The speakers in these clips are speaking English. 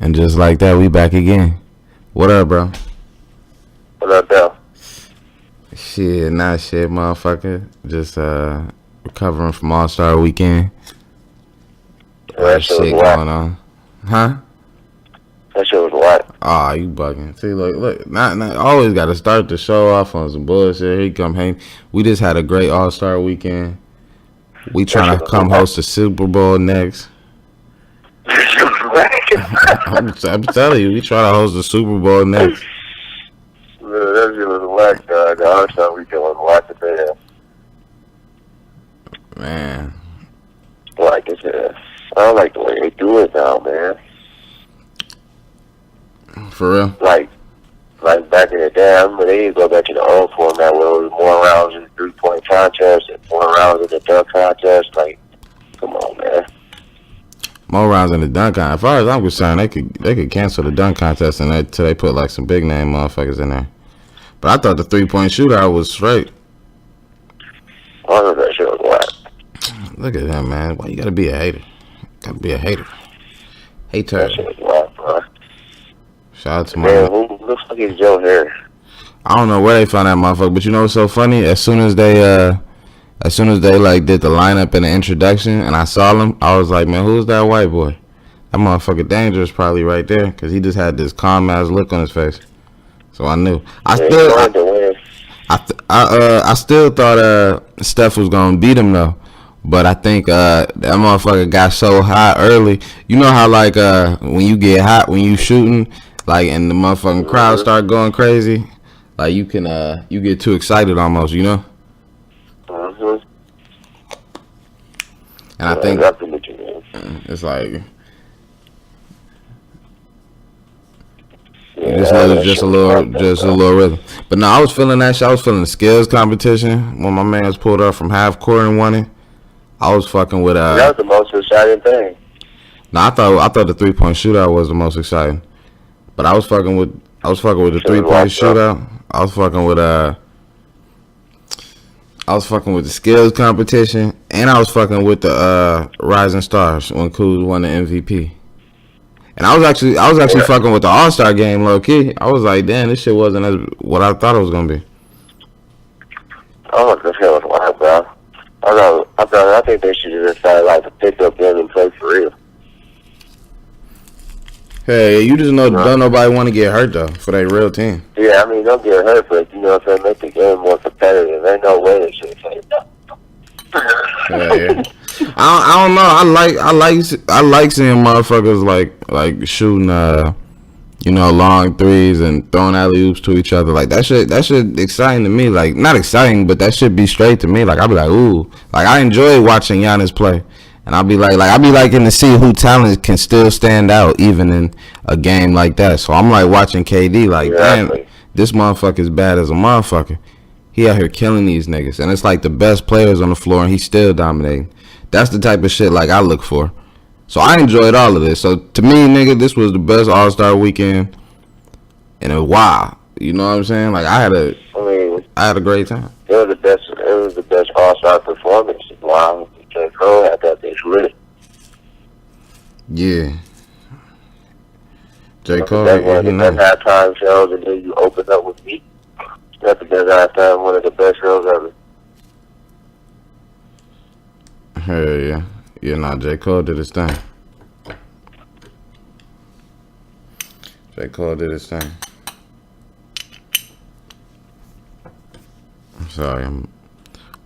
And just like that, we back again. What up, bro? What up, though? Shit, not shit, motherfucker. Just recovering from All-Star Weekend. That shit was shit whack. going on. Huh? That shit was whack. Aw, you bugging. See, look, not always got to start the show off on some bullshit. Here you come, hang. We just had a great All-Star Weekend. We trying to come host the Super Bowl next. That shit was whack. I'm telling you, we try to host the Super Bowl next. That shit was whack, dog. The All-Star Weekend was whack as hell. Man. Like as hell. I don't like the way they do it now, man. For real? Like back in the day, I remember they used to go back to the old format where it was more rounds in the 3-point contest and more rounds in the dunk contest. Like, come on, man. More rounds in the dunk contest. As far as I'm concerned, they could cancel the dunk contest and until they put like some big name motherfuckers in there. But I thought the 3-point shootout was straight. I don't know, that shit was whack. Look at him, man. Why you gotta be a hater? Gotta be a hater. Hater. That shit was whack, bro. Shout out to Man, who the fuck is Joe here? I don't know where they found that motherfucker, but you know what's so funny? As soon as they like did the lineup and the introduction, and I saw him, I was like, man, who's that white boy? That motherfucker Dangerous probably right there, cause he just had this calm ass look on his face. So I knew. I still thought Steph was gonna beat him though, but I think that motherfucker got so hot early. You know how like when you get hot when you shooting, like and the motherfucking crowd start going crazy, like you can you get too excited almost, you know. And I think it's like just a little rhythm. But no, I was feeling that shit. I was feeling the skills competition when my man's pulled up from half court and won it. I was fucking with that was the most exciting thing. No, I thought the 3-point shootout was the most exciting. But I was fucking with the 3-point shootout. I was fucking with the skills competition, and I was fucking with the Rising Stars when Kuz won the MVP. And I was actually fucking with the All-Star game low key. I was like, damn, this shit wasn't as what I thought it was gonna be. Oh, this shit was wild, bro. I think they should have decided like to pick up them and play for real. Hey, you just know don't nobody want to get hurt though for their real team. Yeah, I mean don't get hurt, but you know what I'm saying, make the game more competitive. There's no way they should say that. Yeah. I don't know. I like seeing motherfuckers like shooting long threes and throwing alley oops to each other. Like that shit exciting to me. Like not exciting, but that should be straight to me. Like I'll be like, ooh. Like I enjoy watching Giannis play. And I'll be liking to see who talent can still stand out even in a game like that. So I'm like watching KD like, damn, this motherfucker's bad as a motherfucker. He out here killing these niggas. And it's like the best players on the floor and he's still dominating. That's the type of shit like I look for. So I enjoyed all of this. So to me, nigga, this was the best All-Star weekend in a while. You know what I'm saying? Like I had a great time. It was the best All-Star performance. Wow. J. Cole had that bitch ready. Yeah. J. Cole, that's one of the best halftime shows, and then you open up with me. That's the best halftime, one of the best shows ever. Hell yeah. Yeah, nah, J. Cole did his thing. J. Cole did his thing. I'm sorry, I'm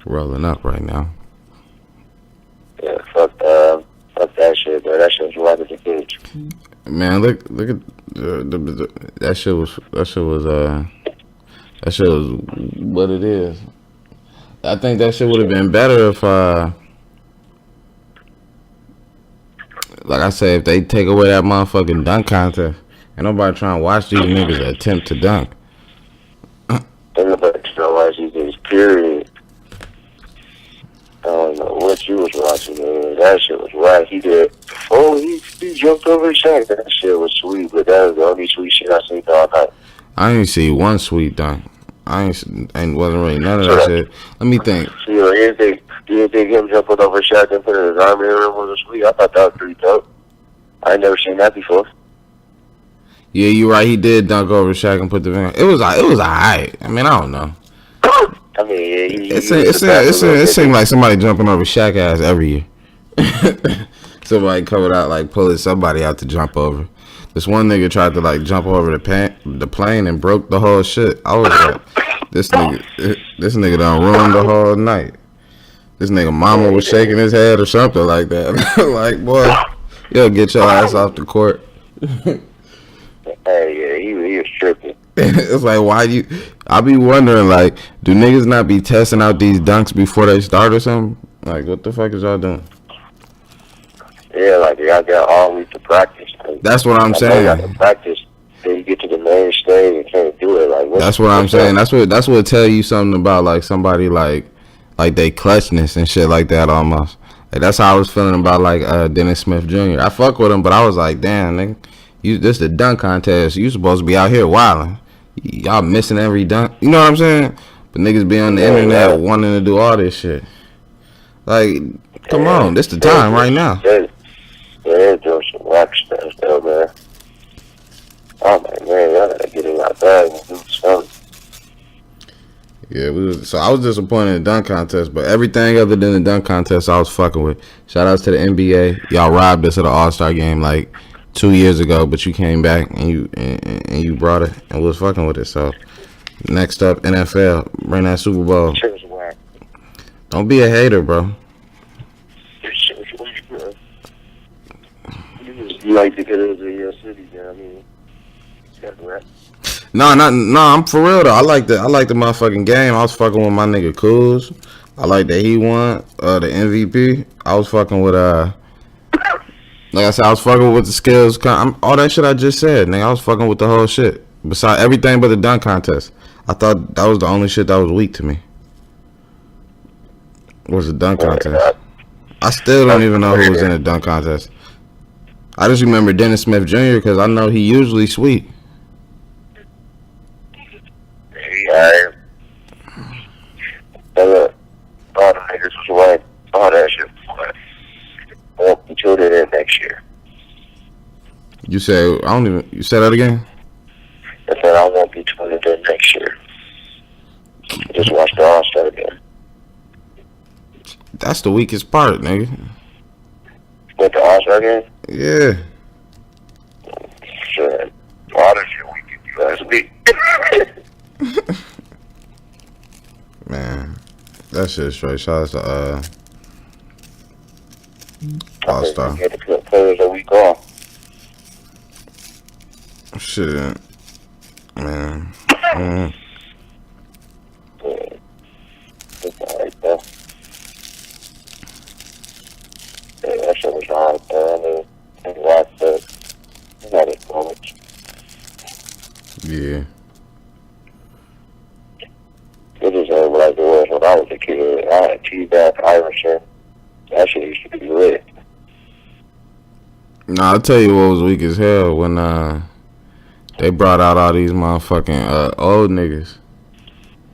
rolling up right now. Yeah, fuck that shit, bro. That shit was right at the pitch. Man, look at that shit was what it is. I think that shit would have been better if like I said, if they take away that motherfucking dunk contest. Ain't nobody trying to watch these niggas attempt to dunk. Ain't nobody trying to watch these niggas, period. I don't know what you was watching, man. That shit was right. He did. Oh, he jumped over his shot. That shit was sweet, but that was the only sweet shit I seen all night. I didn't see one sweet dunk. Wasn't really none of that shit. Let me think. So, you didn't think him jumping over his shot and putting his arm in the rim was sweet? I thought that was pretty dope. I ain't never seen that before. Yeah, you right. He did dunk over Shaq and put the finger. It was alright. I mean, I don't know. I mean, yeah, It seemed like somebody jumping over Shaq ass every year. Somebody covered out like pulling somebody out to jump over. This one nigga tried to like jump over the plane and broke the whole shit. I was like, this nigga done ruined the whole night. This nigga mama was shaking his head or something like that. Like, boy, you'll get your ass off the court. Hey, yeah, he was tripping. It's like, why you? I be wondering, like, do niggas not be testing out these dunks before they start or something? Like, what the fuck is y'all doing? Yeah, like y'all got all week to practice. That's what I'm saying. You got to practice. Then you get to the main stage and can't do it. Like, that's what I'm saying. That's what tell you something about like somebody like they clutchness and shit like that almost. Like, that's how I was feeling about like Dennis Smith Jr. I fuck with him, but I was like, damn, nigga, this the dunk contest. You supposed to be out here wilding. Y'all missing every dunk. You know what I'm saying? But niggas be on the internet wanting to do all this shit. Like, come on, this the time right now. They're doing some whack stuff though, man. Oh my man, y'all gotta get in our bag and do something. Yeah, so I was disappointed in the dunk contest, but everything other than the dunk contest I was fucking with. Shout outs to the NBA. Y'all robbed us at the All-Star game like 2 years ago, but you came back and you brought it and was fucking with it. So next up, NFL, bring that Super Bowl. Don't be a hater, bro. You like to get into your city, man. I mean, that's right. No, I'm for real though. I like the motherfucking game. I was fucking with my nigga Kuz. I like that he won the MVP. I was fucking with like I said, I was fucking with the skills. All that shit I just said, nigga. I was fucking with the whole shit. Besides everything but the dunk contest. I thought that was the only shit that was weak to me. Was the dunk contest. I still don't even know who was in the dunk contest. I just remember Dennis Smith Jr. because I know he usually sweet. Yeah, all the niggas was white. All that shit was white. Well, until they're in next year. You said you said that again? I said I won't be tuning in next year. Just watch the All-Star game. That's the weakest part, nigga. With the All-Star game? Yeah. Sure. All that shit weak if you ask me. Man, that shit straight. Shout out to All-Star. Get the players a week off. Shit, man. Yeah. It's alright though. Yeah, that shit was alright though. I mean, watched it. Not as much. Yeah. It is like it was when I was a kid. I had T-Back, Iverson. That shit used to be lit. Nah, I'll tell you what was weak as hell when they brought out all these motherfucking old niggas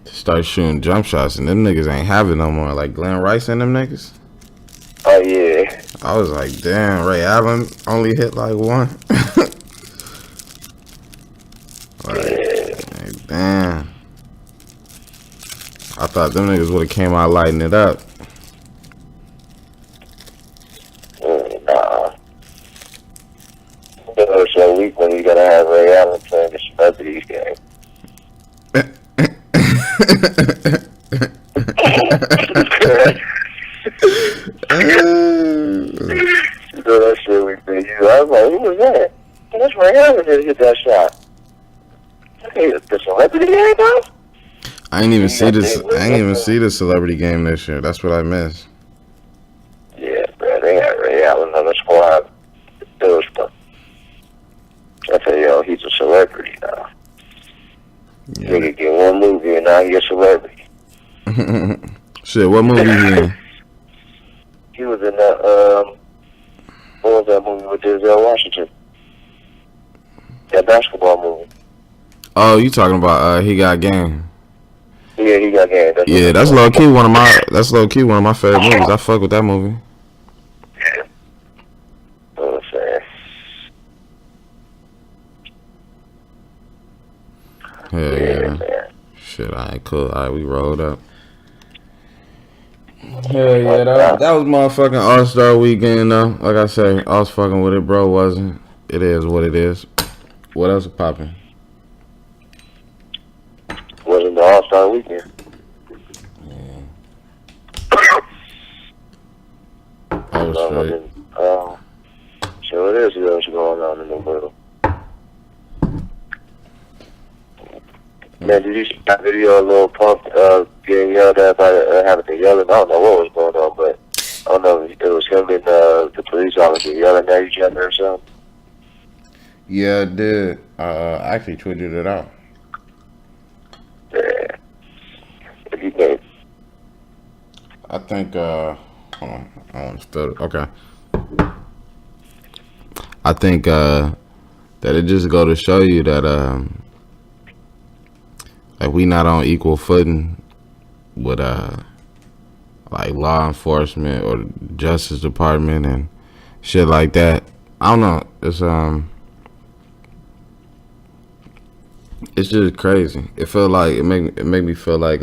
to start shooting jump shots, and them niggas ain't having no more. Like Glenn Rice and them niggas. Oh yeah. I was like, damn, Ray Allen only hit like one. Like, damn. I thought them niggas would have came out lighting it up. Nah. It was so weak when you gotta have Ray Allen playing the celebrities game. So that shit we did. I was like, who was that? That's Ray Allen that hit that shot. Hey, the celebrity game though? I ain't even see this. I ain't even see the celebrity game this year. That's what I missed. Yeah, bro, they had Ray Allen on the squad. It was fun. I tell you, yo, he's a celebrity now. Yeah. Nigga get one movie and now he's a celebrity. Shit, what movie he in? He was in that, what was that movie with Denzel Washington? That basketball movie. Oh, you talking about He Got Game? Yeah, He Got Game. Yeah, that's low key one of my favorite movies. I fuck with that movie. Yeah. What I'm saying. Hell yeah. Man. Shit, alright, cool. Alright, we rolled up. Hell yeah, that was motherfucking All-Star weekend though. Like I say, I was fucking with it, bro. Wasn't. It is what it is. What else is popping? Wasn't the All-Star weekend. I was straight. So it is what's going on in the world. Man, did you see that video of Lil Pump getting yelled at by having to yell? I don't know what was going on, but I don't know if it was him and the police officer yelling at each other or something. Yeah, I did. I actually tweeted it out. Yeah. What do you think? I think, hold on. I want to spell it. Okay. I think that it just go to show you that like we not on equal footing with like law enforcement or Justice Department and shit like that. I don't know. It's just crazy. It feel like it make me feel like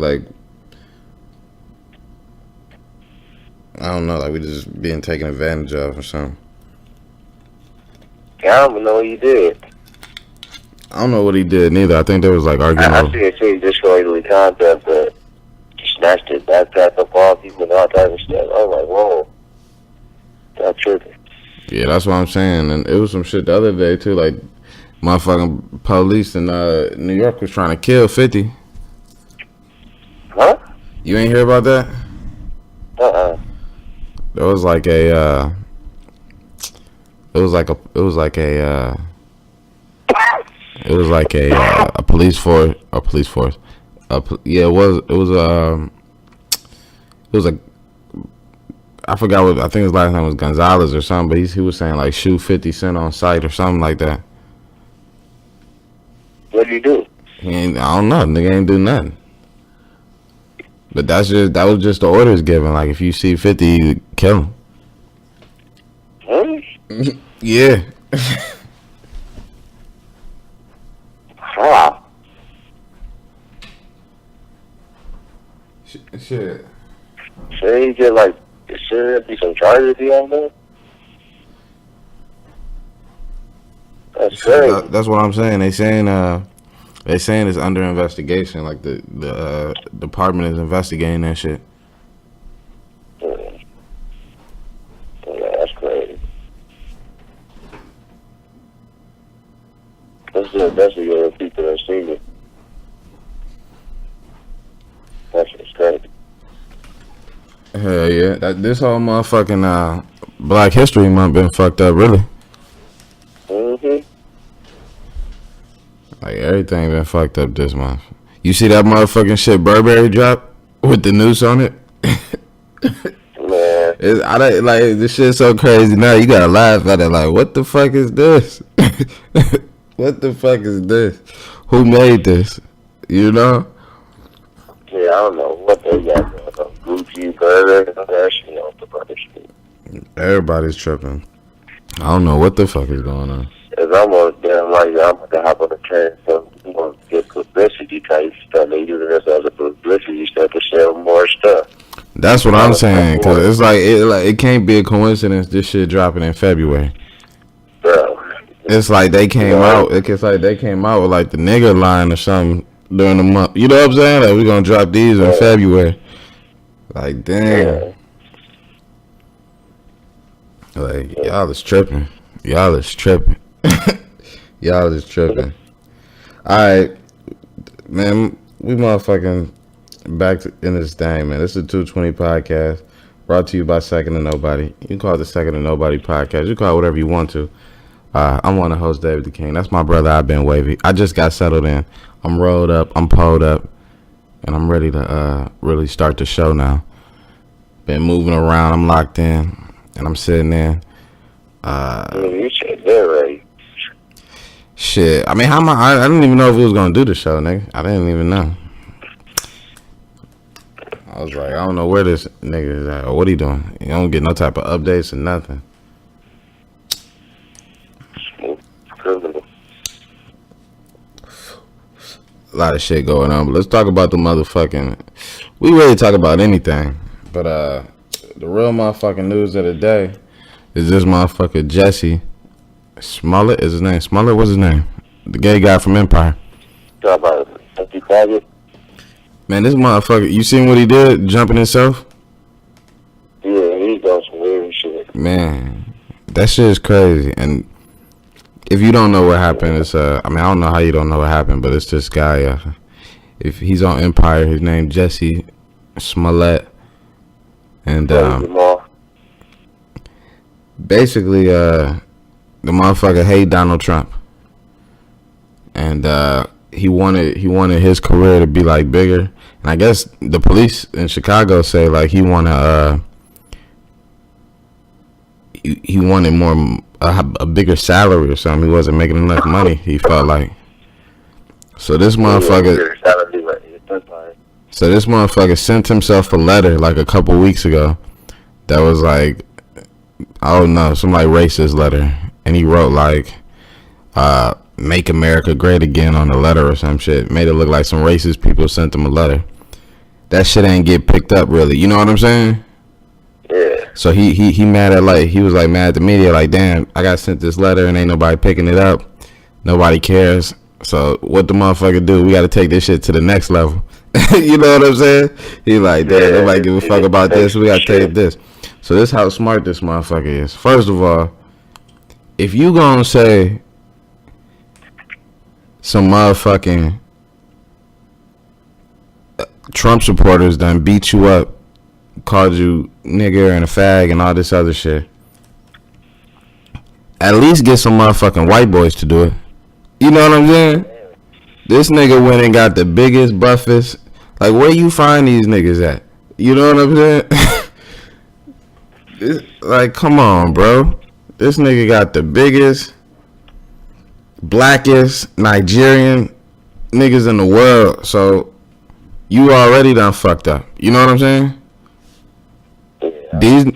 I don't know, like we just being taken advantage of or something. I don't even know what he did. I don't know what he did neither. I think there was like arguing. I see it too, disorderly conduct, but he snatched his backpack up off people and all type of stuff. I was like, whoa. That's tripping. Yeah, that's what I'm saying. And it was some shit the other day too, like motherfucking police in New York was trying to kill 50. Huh? You ain't hear about that? There was like a police force. Yeah, it was a I forgot what, I think his last name was Gonzalez or something, but he was saying like shoot 50 Cent on sight or something like that. What did he do? I don't know, nigga ain't do nothing. But that was just the orders given. Like if you see 50, you kill him. Huh? Yeah. Wow. Shit. Should he get like? Should there be some charges he on there? That's crazy. That's what I'm saying. They saying it's under investigation. Like the department is investigating that shit. Yeah, that's crazy. That's the people that seen it. That's just crazy. Hell yeah. This whole motherfucking Black History Month been fucked up, really. Mm-hmm. Like everything been fucked up this month. You see that motherfucking shit Burberry drop with the noose on it? Man. This shit's so crazy now. You gotta laugh at it. Like, what the fuck is this? What the fuck is this? Who made this? You know? Yeah, I don't know what they got going on. Gucci, Burberry, that shit on the fucking shit. Everybody's tripping. I don't know what the fuck is going on. It's almost damn like I'm about to hop on the train, so you want to get publicity type stuff. They use this as a publicity stuff to sell more stuff. That's what I'm saying, because it's like it can't be a coincidence this shit dropping in February. Bro. It's like they came out. It's like they came out with like the nigga line or something during the month. You know what I'm saying? Like we gonna drop these in February. Like damn. Yeah. Like y'all is tripping. Y'all is tripping. Y'all is tripping. Alright, man, we motherfucking back in this thing, man. This is a 220 podcast brought to you by Second to Nobody. You can call it the Second to Nobody podcast. You can call it whatever you want to. I'm one of the hosts, David the King. That's my brother. I've been wavy. I just got settled in. I'm rolled up. I'm pulled up. And I'm ready to really start the show now. Been moving around. I'm locked in. And I'm sitting in. You said they're ready. Shit. I mean, I didn't even know if we was going to do the show, nigga. I didn't even know. I was like, I don't know where this nigga is at. Or what he doing? You don't get no type of updates or nothing. a lot of shit going on. But let's talk about the motherfucking. We really talk about anything, but the real motherfucking news of the day is this motherfucker Jussie Smollett is his name. Smollett, what's his name? The gay guy from Empire. Talk about empty faggot. Man, this motherfucker, you seen what he did? Jumping himself? Yeah, he does some weird shit. Man, that shit is crazy. And if you don't know what happened, it's I don't know how you don't know what happened, but it's this guy. If he's on Empire, his name Jussie Smollett, and basically, the motherfucker hate Donald Trump, and he wanted his career to be like bigger. And I guess the police in Chicago say like he wanted more a bigger salary or something. He wasn't making enough money. He felt like. So this motherfucker sent himself a letter like a couple weeks ago that was like, I don't know, some like racist letter, and he wrote like "Make America Great Again" on the letter or some shit. Made it look like some racist people sent him a letter. That shit ain't get picked up really. You know what I'm saying? Yeah. So he mad at he was like mad at the media, like, damn, I got sent this letter and ain't nobody picking it up. Nobody cares. So what the motherfucker do? We got to take this shit to the next level. You know what I'm saying? He like, damn, nobody give a fuck about this. We got to take this. So this how smart this motherfucker is. First of all, if you gonna say some motherfucking Trump supporters done beat you up, called you nigger and a fag and all this other shit, at least get some motherfucking white boys to do it. You know what I'm saying? This nigga went and got the biggest, buffest. Like, where you find these niggas at? You know what I'm saying? Like, come on, bro. This nigga got the biggest, blackest Nigerian niggas in the world. So you already done fucked up. You know what I'm saying? These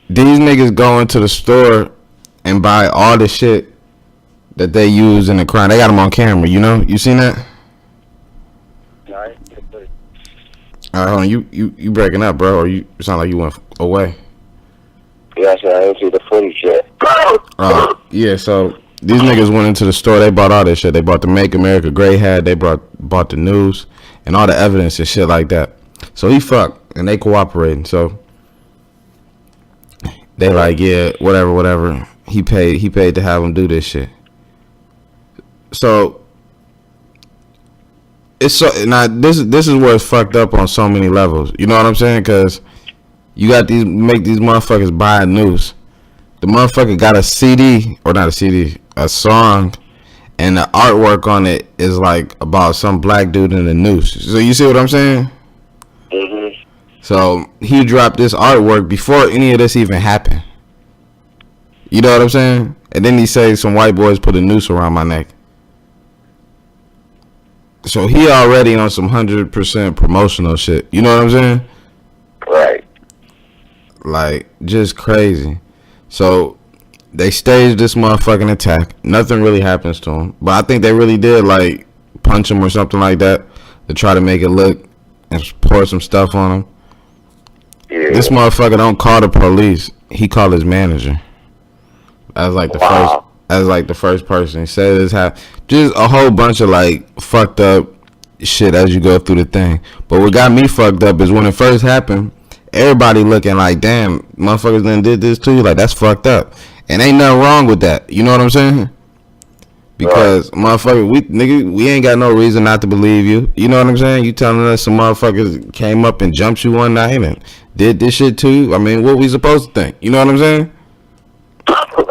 niggas go into the store and buy all the shit that they use in the crime. They got them on camera, you know? You seen that? Alright, hold on. You breaking up, bro? Or you sound like you went away. Yeah, I didn't see the footage yet. Yeah, so these niggas went into the store. They bought all this shit. They bought the Make America Great hat. They bought the news and all the evidence and shit like that. So he fucked, and they cooperating. So they like, yeah, whatever. He paid to have him do this shit. So it's so now this is where it's fucked up on so many levels. You know what I'm saying? Because you got make these motherfuckers buy a news. The motherfucker got a CD, or not a CD, a song, and the artwork on it is like about some black dude in the noose. So you see what I'm saying? Mm-hmm. So he dropped this artwork before any of this even happened. You know what I'm saying? And then he say some white boys put a noose around my neck. So he already on some 100% promotional shit. You know what I'm saying? Right. Like, just crazy. So they staged this motherfucking attack. Nothing really happens to him. But I think they really did, like, punch him or something like that to try to make it look and pour some stuff on him. Yeah. This motherfucker don't call the police. He called his manager. As like the first person. He said this happened. Just a whole bunch of like fucked up shit as you go through the thing. But what got me fucked up is when it first happened, everybody looking like, damn, motherfuckers done did this to you. Like, that's fucked up. And ain't nothing wrong with that. You know what I'm saying? Because motherfucker, we ain't got no reason not to believe you. You know what I'm saying? You telling us some motherfuckers came up and jumped you one night and did this shit to you. I mean, what we supposed to think? You know what I'm saying?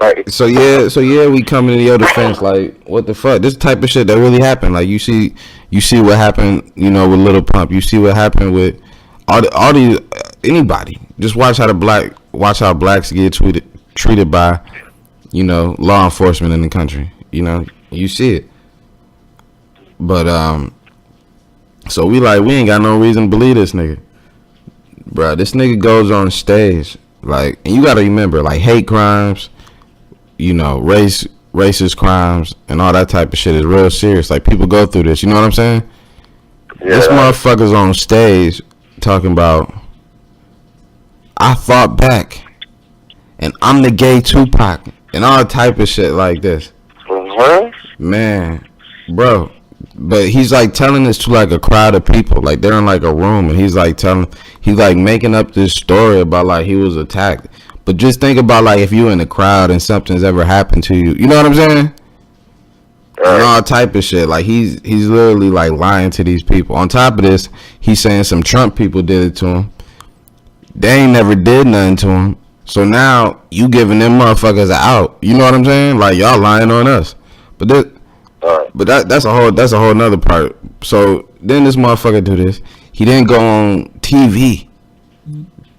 Right. So yeah, we coming to your defense. Like, what the fuck? This type of shit that really happened. Like, you see what happened, you know, with Lil Pump. You see what happened with all these anybody. Just watch how blacks get treated by, you know, law enforcement in the country. You know, you see it. But so we ain't got no reason to believe this nigga, bruh. This nigga goes on stage, like, and you gotta remember, like, hate crimes, you know, racist crimes and all that type of shit is real serious. Like, people go through this, you know what I'm saying? This motherfucker's on stage talking about, I fought back, and I'm the gay Tupac, and all type of shit like this. Man, bro. But he's like telling this to like a crowd of people, like they're in like a room, and he's like making up this story about like he was attacked. But just think about like if you in the crowd and something's ever happened to you, you know what I'm saying? And all type of shit. Like he's literally like lying to these people. On top of this, he's saying some Trump people did it to him. They ain't never did nothing to him. So now you giving them motherfuckers out. You know what I'm saying? Like y'all lying on us. But that's a whole nother part. So then this motherfucker do this. He didn't go on TV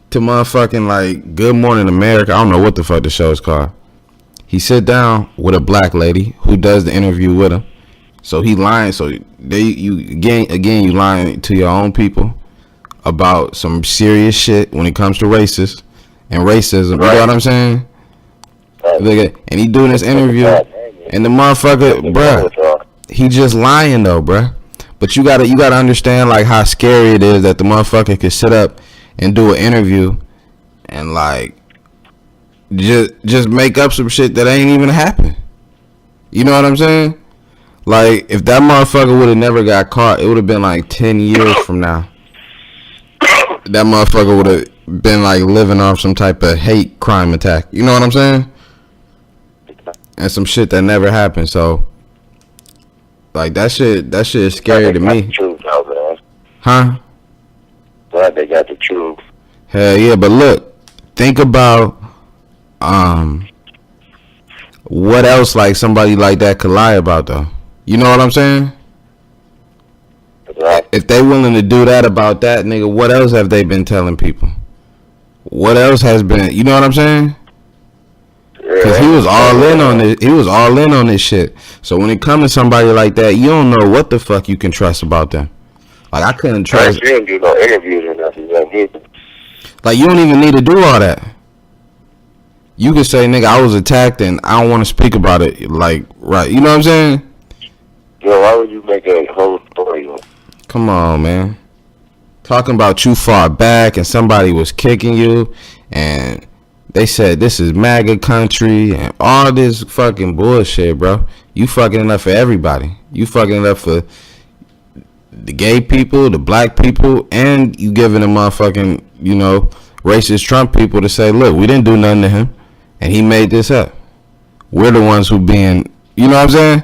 to motherfucking like Good Morning America. I don't know what the fuck the show is called. He sit down with a black lady who does the interview with him. So he lying. So you lying to your own people about some serious shit when it comes to racism. You know what I'm saying? And he doing this interview, and the motherfucker, bruh, he just lying though, bruh. But you gotta understand like how scary it is that the motherfucker could sit up and do an interview and like just make up some shit that ain't even happened. You know what I'm saying? Like if that motherfucker would have never got caught, it would have been like 10 years from now. That motherfucker would have been like living off some type of hate crime attack. You know what I'm saying? And some shit that never happened. So like that shit is scary to me. Huh? Glad they got the truth. Hell yeah, but look, think about what else like somebody like that could lie about though. You know what I'm saying? Right. If they willing to do that about that nigga, what else have they been telling people? What else has been? You know what I'm saying? Because he was all in on this. He was all in on this shit. So when it comes to somebody like that, you don't know what the fuck you can trust about them. Like I couldn't trust. You didn't do no interviews or nothing. Like you don't even need to do all that. You could say, nigga, I was attacked and I don't want to speak about it. Like, right. You know what I'm saying? Yo, why would you make a whole story? Come on, man. Talking about you fought back and somebody was kicking you and they said this is MAGA country and all this fucking bullshit, bro. You fucking it up for everybody. You fucking it up for the gay people, the black people, and you giving them motherfucking, you know, racist Trump people to say, look, we didn't do nothing to him and he made this up. We're the ones who being, you know what I'm saying?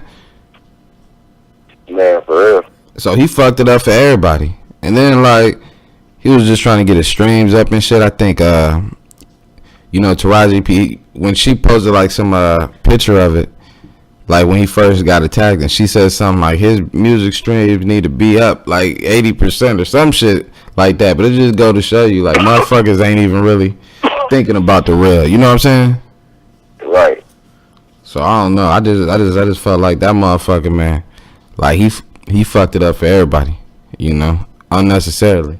Man, for real. So he fucked it up for everybody. And then like he was just trying to get his streams up and shit. I think you know, Taraji P, when she posted like some picture of it, like when he first got attacked, and she said something like his music streams need to be up like 80% or some shit like that. But it just go to show you like motherfuckers ain't even really thinking about the real. You know what I'm saying? Right. So I don't know. I just felt like that motherfucker, man. Like he fucked it up for everybody, you know, unnecessarily.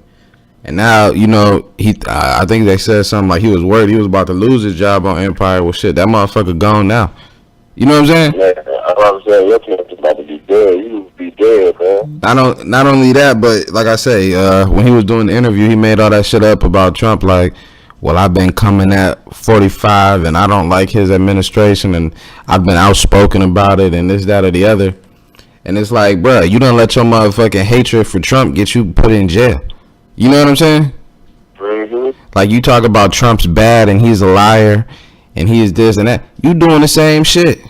And now, you know, I think they said something like he was worried he was about to lose his job on Empire. Well, shit, that motherfucker gone now. You know what I'm saying? Yeah, I was saying your kid's about to be dead. You would be dead, man. Not only that, but like I say, when he was doing the interview, he made all that shit up about Trump. Like, well, I've been coming at 45, and I don't like his administration, and I've been outspoken about it, and this, that, or the other. And it's like, bruh, you don't let your motherfucking hatred for Trump get you put in jail. You know what I'm saying? Mm-hmm. Like you talk about Trump's bad and he's a liar and he is this and that. You doing the same shit.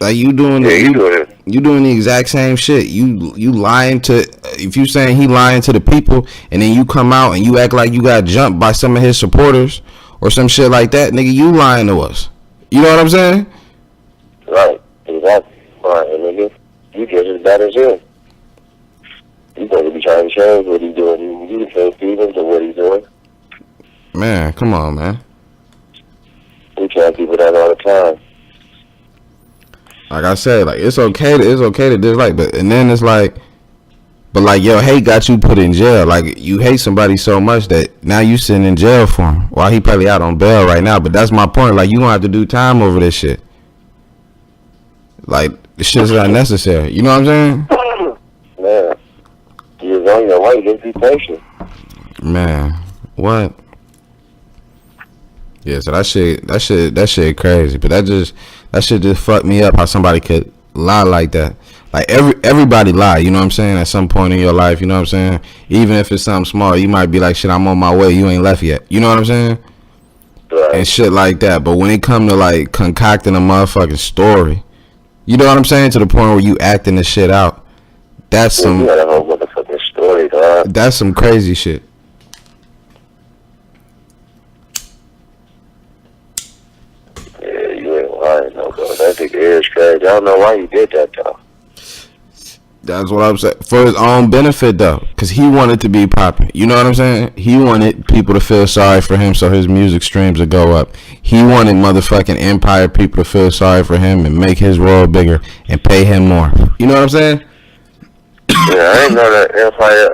Like you doing you doing the exact same shit. You lying to, if you saying he lying to the people and then you come out and you act like you got jumped by some of his supporters or some shit like that, nigga, you lying to us. You know what I'm saying? Right. Exactly. Right, nigga. You just as bad as him. He's going to be trying to change what he's doing. You can't feed him to what he's doing. Man, come on, man. We tell people that all the time. Like I said, like it's okay to dislike, but and then it's like, but like your hate got you put in jail. Like you hate somebody so much that now you sitting in jail for him. Well, he probably out on bail right now, but that's my point. Like you gonna have to do time over this shit. Like This shit's not necessary. You know what I'm saying? Man, you was on your way. Just be patient. Man, what? Yeah, so that shit crazy. But that shit just fucked me up. How somebody could lie like that. Like everybody lie. You know what I'm saying? At some point in your life, you know what I'm saying? Even if it's something small, you might be like, shit, I'm on my way. You ain't left yet. You know what I'm saying? Right. And shit like that. But when it come to like concocting a motherfucking story, you know what I'm saying? To the point where you acting the shit out. That's some. You got a whole motherfucking story, dog. That's some crazy shit. Yeah, you ain't lying, no, bro. That nigga is crazy. I don't know why you did that, though. That's what I'm saying. For his own benefit, though. Because he wanted to be popping. You know what I'm saying? He wanted people to feel sorry for him so his music streams would go up. He wanted motherfucking Empire people to feel sorry for him and make his role bigger and pay him more. You know what I'm saying? Yeah, I didn't know that Empire,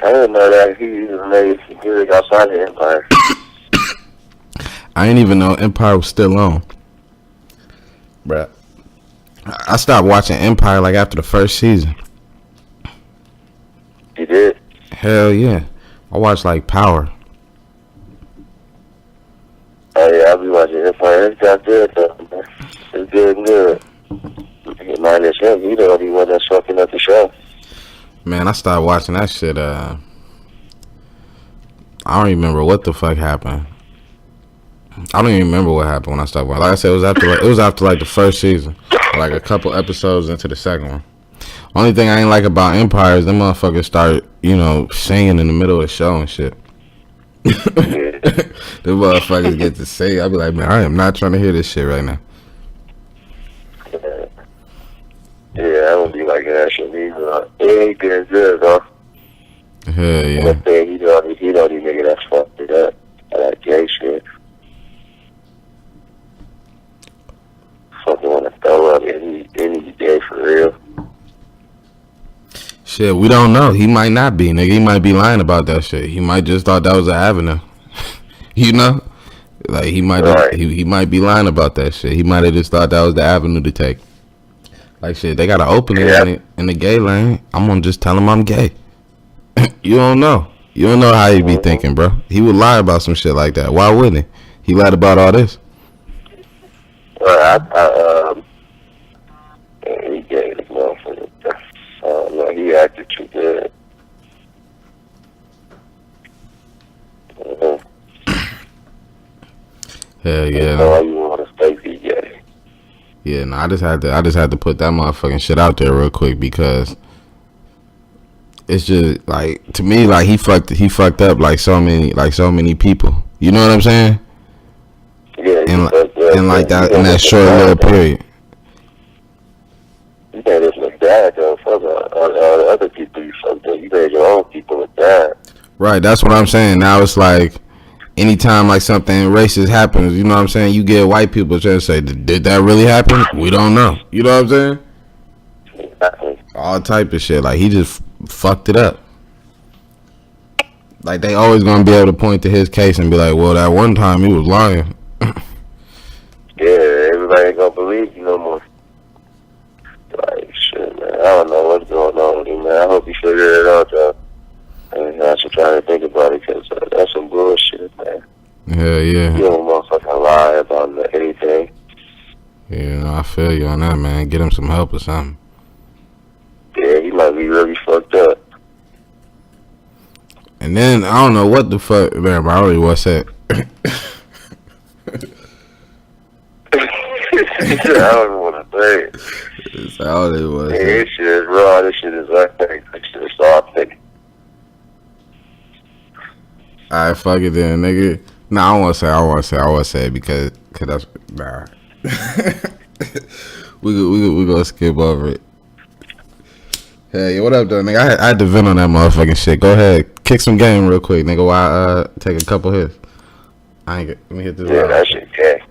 I didn't know that he even made music outside the Empire. I didn't even know Empire was still on. Bruh. I stopped watching Empire like after the first season. You did? Hell yeah. I watched like Power. Oh yeah, I'll be watching Empire. It's got good though, man. It's good. Minus him, he the only one that's fucking up the show. Man, I started watching that shit. I don't remember what the fuck happened. I don't even remember what happened when I started watching. Like I said, it was after like the first season, like a couple episodes into the second one. Only thing I ain't like about Empire is them motherfuckers start, singing in the middle of the show and shit. The motherfuckers get to sing. I be like, man, I am not trying to hear this shit right now. Yeah, I don't be like that shit either. It ain't been good, though. Hell yeah. He the only nigga that's fucked it up. That gay shit. Fucking want to throw up any day for real. Shit, we don't know. He might not be, nigga. He might be lying about that shit. He might just thought that was an avenue. You know? Like, he might Right. he might be lying about that shit. He might have just thought that was the avenue to take. Like, shit, they got to open it in the gay lane. I'm going to just tell him I'm gay. You don't know. You don't know how he be thinking, bro. He would lie about some shit like that. Why wouldn't he? He lied about all this. Well, he gay this motherfucker. No, he acted too good. Hell yeah. Why you want to stay be gay? Yeah, no, I just had to put that motherfucking shit out there real quick because it's just like, to me, like he fucked up like so many people. You know what I'm saying? Yeah, and like that in that short little period. You made us look bad though. Fuck all other people you fucked up. You made your own people look bad. Right, that's what I'm saying. Now it's like, anytime like something racist happens, you know what I'm saying, you get white people trying to say, did that really happen? We don't know. You know what I'm saying? Exactly. All type of shit. Like, he just fucked it up. Like, they always gonna be able to point to his case and be like, well, that one time he was lying. Yeah, everybody ain't gonna believe you no more. Like, shit, man. I don't know what's going on with you, man. I hope you figure it out, though. And I should try to think about it, because that's some bullshit, man. Hell yeah. You don't motherfucking lie about anything. Yeah, no, I feel you on that, man. Get him some help or something. Yeah, he might be really fucked up. And then, I don't know what the fuck, man, I already was that. I don't even want to say it. That's all it was. Yeah, this shit is raw. This shit is authentic. This shit is authentic. Alright, fuck it then, nigga. Nah, I won't say it because that's, nah. we gonna skip over it. Hey, what up, though, nigga? I had to vent on that motherfucking shit. Go ahead, kick some game real quick, nigga. While I take a couple hits. Let me hit this. Yeah, that shit gay.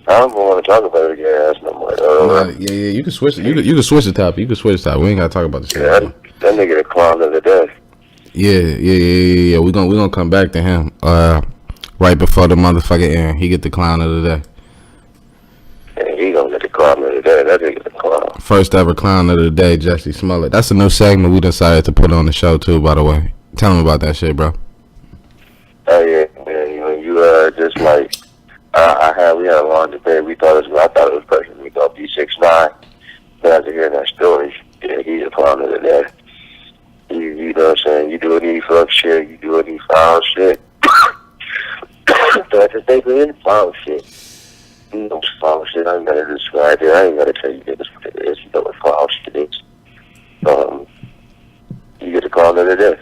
I don't want to talk about it gay ass no more. Nah, yeah, you can switch. You can switch the topic. You can switch the topic. We ain't gotta talk about the shit. Yeah, that nigga the clown of the day. Yeah. We gonna come back to him. Right before the motherfucking end, he get the clown of the day. And he gonna get the clown of the day. That nigga's a clown. First ever clown of the day, Jussie Smollett. That's a new segment we decided to put on the show too, by the way. Tell him about that shit, bro. Oh yeah, man. You just like we had a long debate. I thought it was personally gonna be 6ix9ine. But after hearing that story, yeah, he's a clown of the day. You know what I'm saying? You do any fuck shit, you do any foul shit. So I just think we in foul shit. You know foul shit, I ain't gotta describe it. I ain't gotta tell you this what it is. You know what foul shit is. You get the call of the day.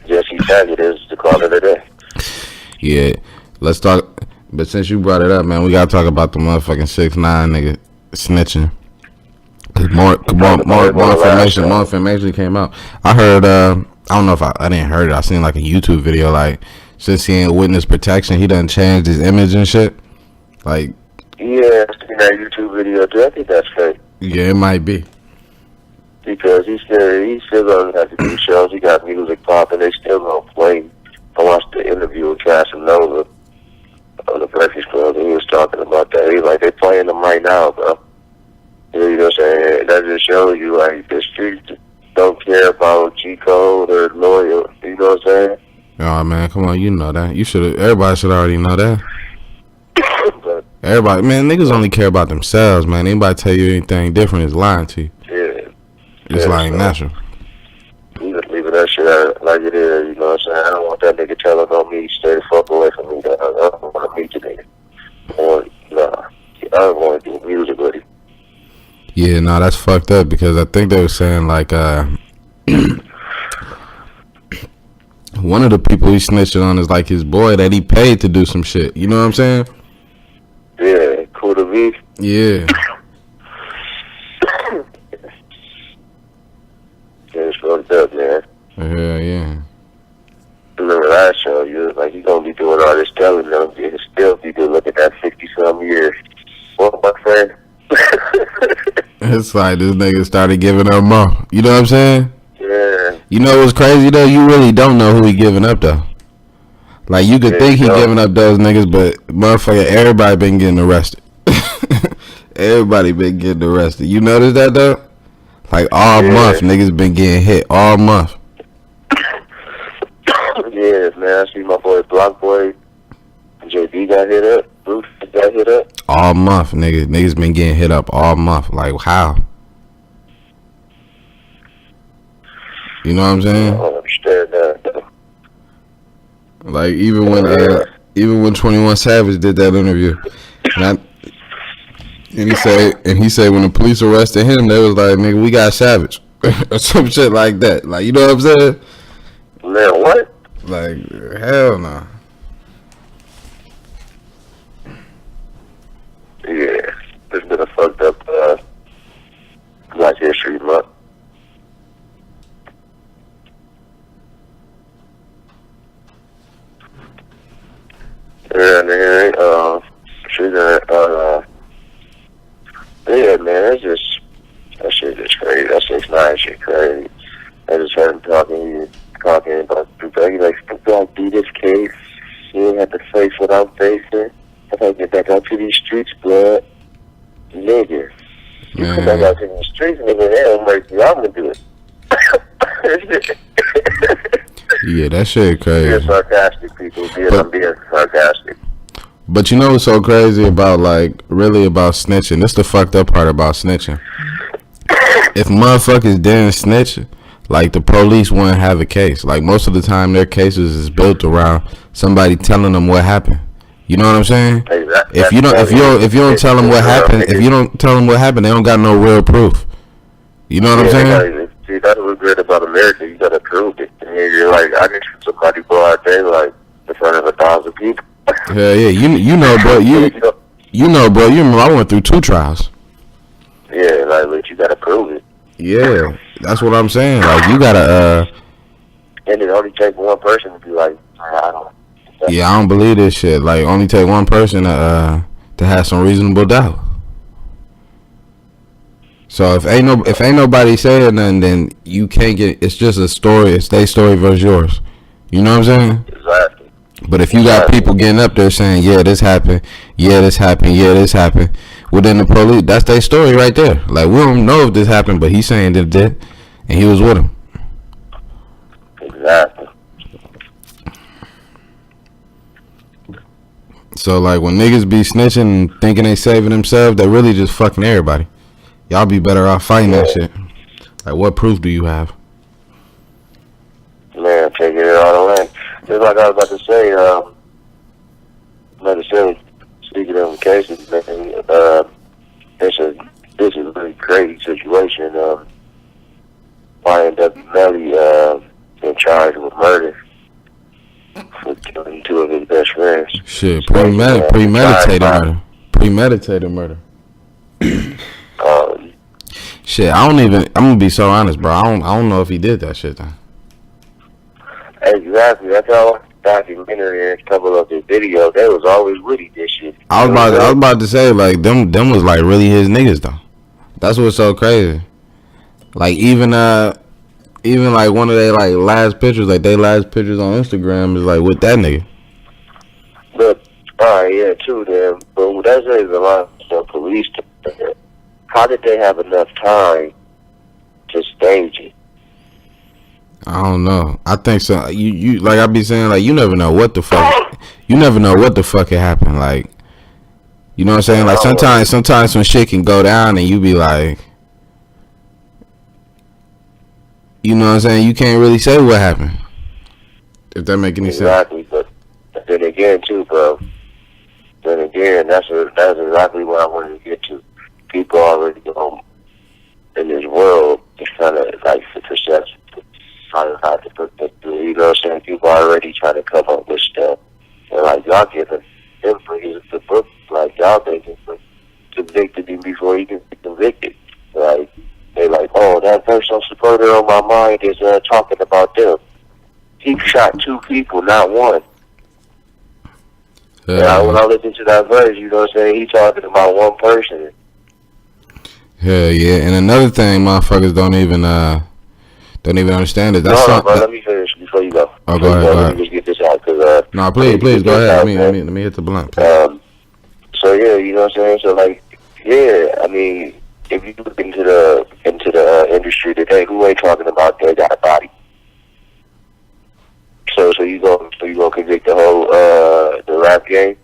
Jesse Taggart is the call of the day. Yeah, let's talk. But since you brought it up, man, we gotta talk about the motherfucking 6ix9ine nigga snitching. Cause more information came out. I heard. I don't know if I didn't heard it. I seen like a YouTube video. Like since he ain't witness protection, he done changed his image and shit. Like yeah, I seen that YouTube video too. I think that's fake. Yeah, it might be. Because he still gonna have to do shows. He got music popping. They still gonna play. I watched the interview with Casanova on the Breakfast Club, and he was talking about that. He's like, they playing them right now, bro. You know what I'm saying? That just shows you, like, the streets don't care about G code or loyal. You know what I'm saying? Oh man, come on, you know that. Everybody should already know that. But, everybody, man, niggas only care about themselves, man. Anybody tell you anything different is lying to you. Yeah. It's like natural. You just leaving that shit out like it is, you know what I'm saying? I don't want that nigga telling on me, stay the fuck away from me. I don't want to meet the nigga. I don't want to do music with him. Yeah, no, that's fucked up because I think they were saying like one of the people he snitching on is like his boy that he paid to do some shit. You know what I'm saying? Yeah, cool to me. Yeah. It's fucked up, man. Yeah. Remember last show, you was like, you gonna be doing all this telling them, you still be good look at that 60-some years. What, my friend? It's like this nigga started giving up more. You know what I'm saying? Yeah. You know what's crazy though? You really don't know who he giving up though. Like you could think he giving up those niggas, but motherfucker, everybody been getting arrested. Everybody been getting arrested. You notice that though? Like all month, niggas been getting hit all month. Yeah, man. I see my boy Block Boy, JB got hit up. Bruce got hit up. All month, niggas been getting hit up all month. Like how? You know what I'm saying? I don't understand that though. Like even when 21 Savage did that interview, and he said when the police arrested him, they was like, nigga, we got Savage or some shit like that. Like you know what I'm saying? Man, what? Like hell no. Yeah, it's been a fucked up Black History Month. Yeah, nigga, yeah, man, that shit just crazy. That 6ix9ine shit crazy. I just heard him talking about he like, if I do this case, you don't have to face what I'm facing. If I get back out to these streets, blood, nigga. You come back out to these streets, nigga, hell, I'm gonna do it. Yeah, that shit crazy. Being sarcastic, people. I'm being sarcastic. But you know what's so crazy about, like, really about snitching? This the fucked up part about snitching. If motherfuckers didn't snitch, like, the police wouldn't have a case. Like, most of the time, their cases is built around somebody telling them what happened. You know what I'm saying? Exactly. If you don't tell them what happened, they don't got no real proof. You know what I'm saying? See, that's what's great about America. You gotta prove it. And you're like, I can shoot somebody broad day, like, in front of 1,000 people. Hell yeah, you know, bro. You know, bro. You remember I went through 2 trials. Yeah, like you gotta prove it. Yeah, that's what I'm saying. Like you gotta. And it only takes one person to be like, I don't. Yeah, I don't believe this shit. Like, only take one person to have some reasonable doubt. So if ain't nobody saying nothing, then you can't get. It's just a story. It's their story versus yours. You know what I'm saying? Exactly. But if you got people getting up there saying, yeah, this happened, yeah, this happened, yeah, this happened, within the police, that's their story right there. Like, we don't know if this happened, but he's saying that it did, and he was with him. Exactly. So, like, when niggas be snitching and thinking they saving themselves, they really just fucking everybody. Y'all be better off fighting that shit. Like, what proof do you have? Man, taking it all the way. Just like I was about to say, speaking of cases, man, this is a really crazy situation. YNW Melly in charge with murder for killing two of his best friends. Shit, premeditated murder. Premeditated murder. Shit, I'm gonna be so honest, bro. I don't know if he did that shit, though. Exactly. That's how documentary and a couple of the videos, they was always with this shit. I was about to say, like, them was like really his niggas, though. That's what's so crazy. Like, even like one of their like last pictures, like they last pictures on Instagram is like with that nigga. But yeah, too, then. But that says a lot of police. How did they have enough time to stage it? I don't know. I think so. You like I be saying, like, you never know what the fuck. You never know what the fuck had happened. Like, you know what I'm saying? Like, sometimes when shit can go down and you be like, you know what I'm saying? You can't really say what happened. If that make any sense. Exactly, but then again, too, bro. Then again, that's exactly what I wanted to get to. People already know in this world, it's kind of like the perception. How to put that through, you know what I'm saying? People already trying to come up with stuff. And like, y'all giving him for the book, like, y'all thinking for convicted him before he can be convicted. Like, they like, oh, that personal supporter on my mind is talking about them. He shot two people, not one. When I listen to that verse, you know what I'm saying? He talking about one person. Hell yeah. And another thing, motherfuckers don't even understand it. That's bro, let me finish before you go. Oh, go ahead. Let me just get this out. No, please, go ahead. Let me hit the blunt. So, yeah, you know what I'm saying? So, like, yeah, I mean, if you look into the industry today, who ain't talking about they got a body? So you go convict the whole the rap game.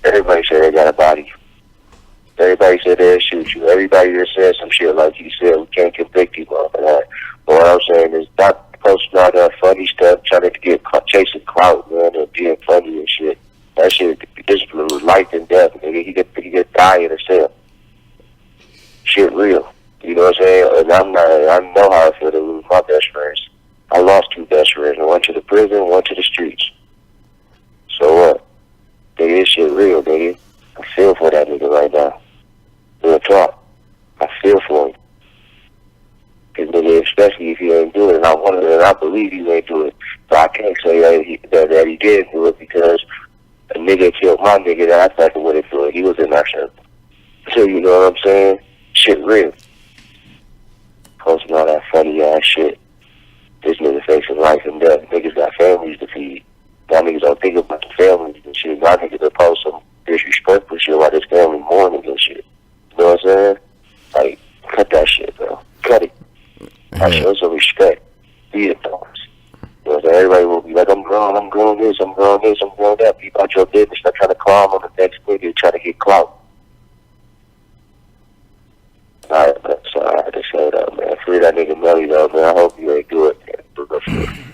Everybody said they got a body. Everybody said they'll shoot you. Everybody that said some shit like you said, we can't convict you over that. But what I'm saying is, not posting all that funny stuff, trying to get chasing clout, man, and being funny and shit. That shit, this was life and death, nigga. He could die in a cell. Shit real. You know what I'm saying? And I know how I feel to lose my best friends. I lost two best friends. One to the prison, one to the streets. So what? Nigga, this shit real, nigga. I feel for that nigga right now. Real talk. I feel for him. Cause nigga, especially if he ain't do it, and I believe he ain't do it. But I can't say that he did do it because a nigga killed my nigga that I fucking with it for it. He was in my shirt. So you know what I'm saying? Shit real. Posting all that funny ass shit. This nigga facing life and death. Niggas got families to feed. Y'all niggas don't think about the families and shit. Y'all niggas will post some disrespectful shit while this family mourning and shit. You know what I'm saying? Like, cut that shit, bro. Cut it. I show some respect. Be adults. You know what I'm saying? Everybody will be like, I'm grown this, I'm grown that. Be about your business. Stop trying to climb on the next nigga, trying to get clout. Alright, so I had to say that, man. Free that nigga Melly, though, man. I hope you ain't do it, man.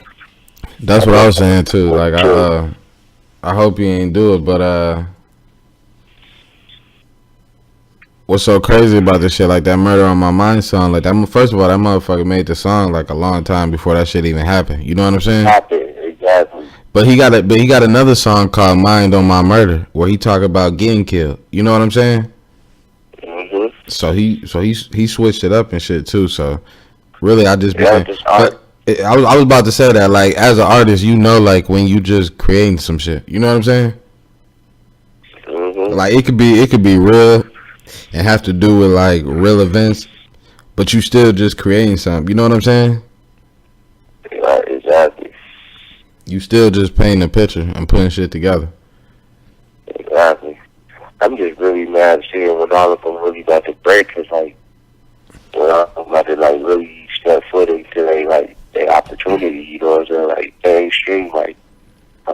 That's what I was saying, too. Like, I hope you ain't do it, but, what's so crazy about this shit, like that Murder on My Mind song, like that, first of all, that motherfucker made the song like a long time before that shit even happened. You know what I'm saying? Exactly. But he got another song called Mind on My Murder where he talk about getting killed. You know what I'm saying? Mhm. So he switched it up and shit too. So really, I just I was about to say that, like, as an artist, you know, like when you just creating some shit. You know what I'm saying? Mhm. Like it could be real and have to do with like real events, but you still just creating something. You know what I'm saying? Yeah, exactly. You still just painting a picture and putting shit together. Exactly. I'm just really mad seeing when all of them really about to break, cause like when I'm about to like really step foot into their opportunity, you know what I'm saying? Like mainstream, like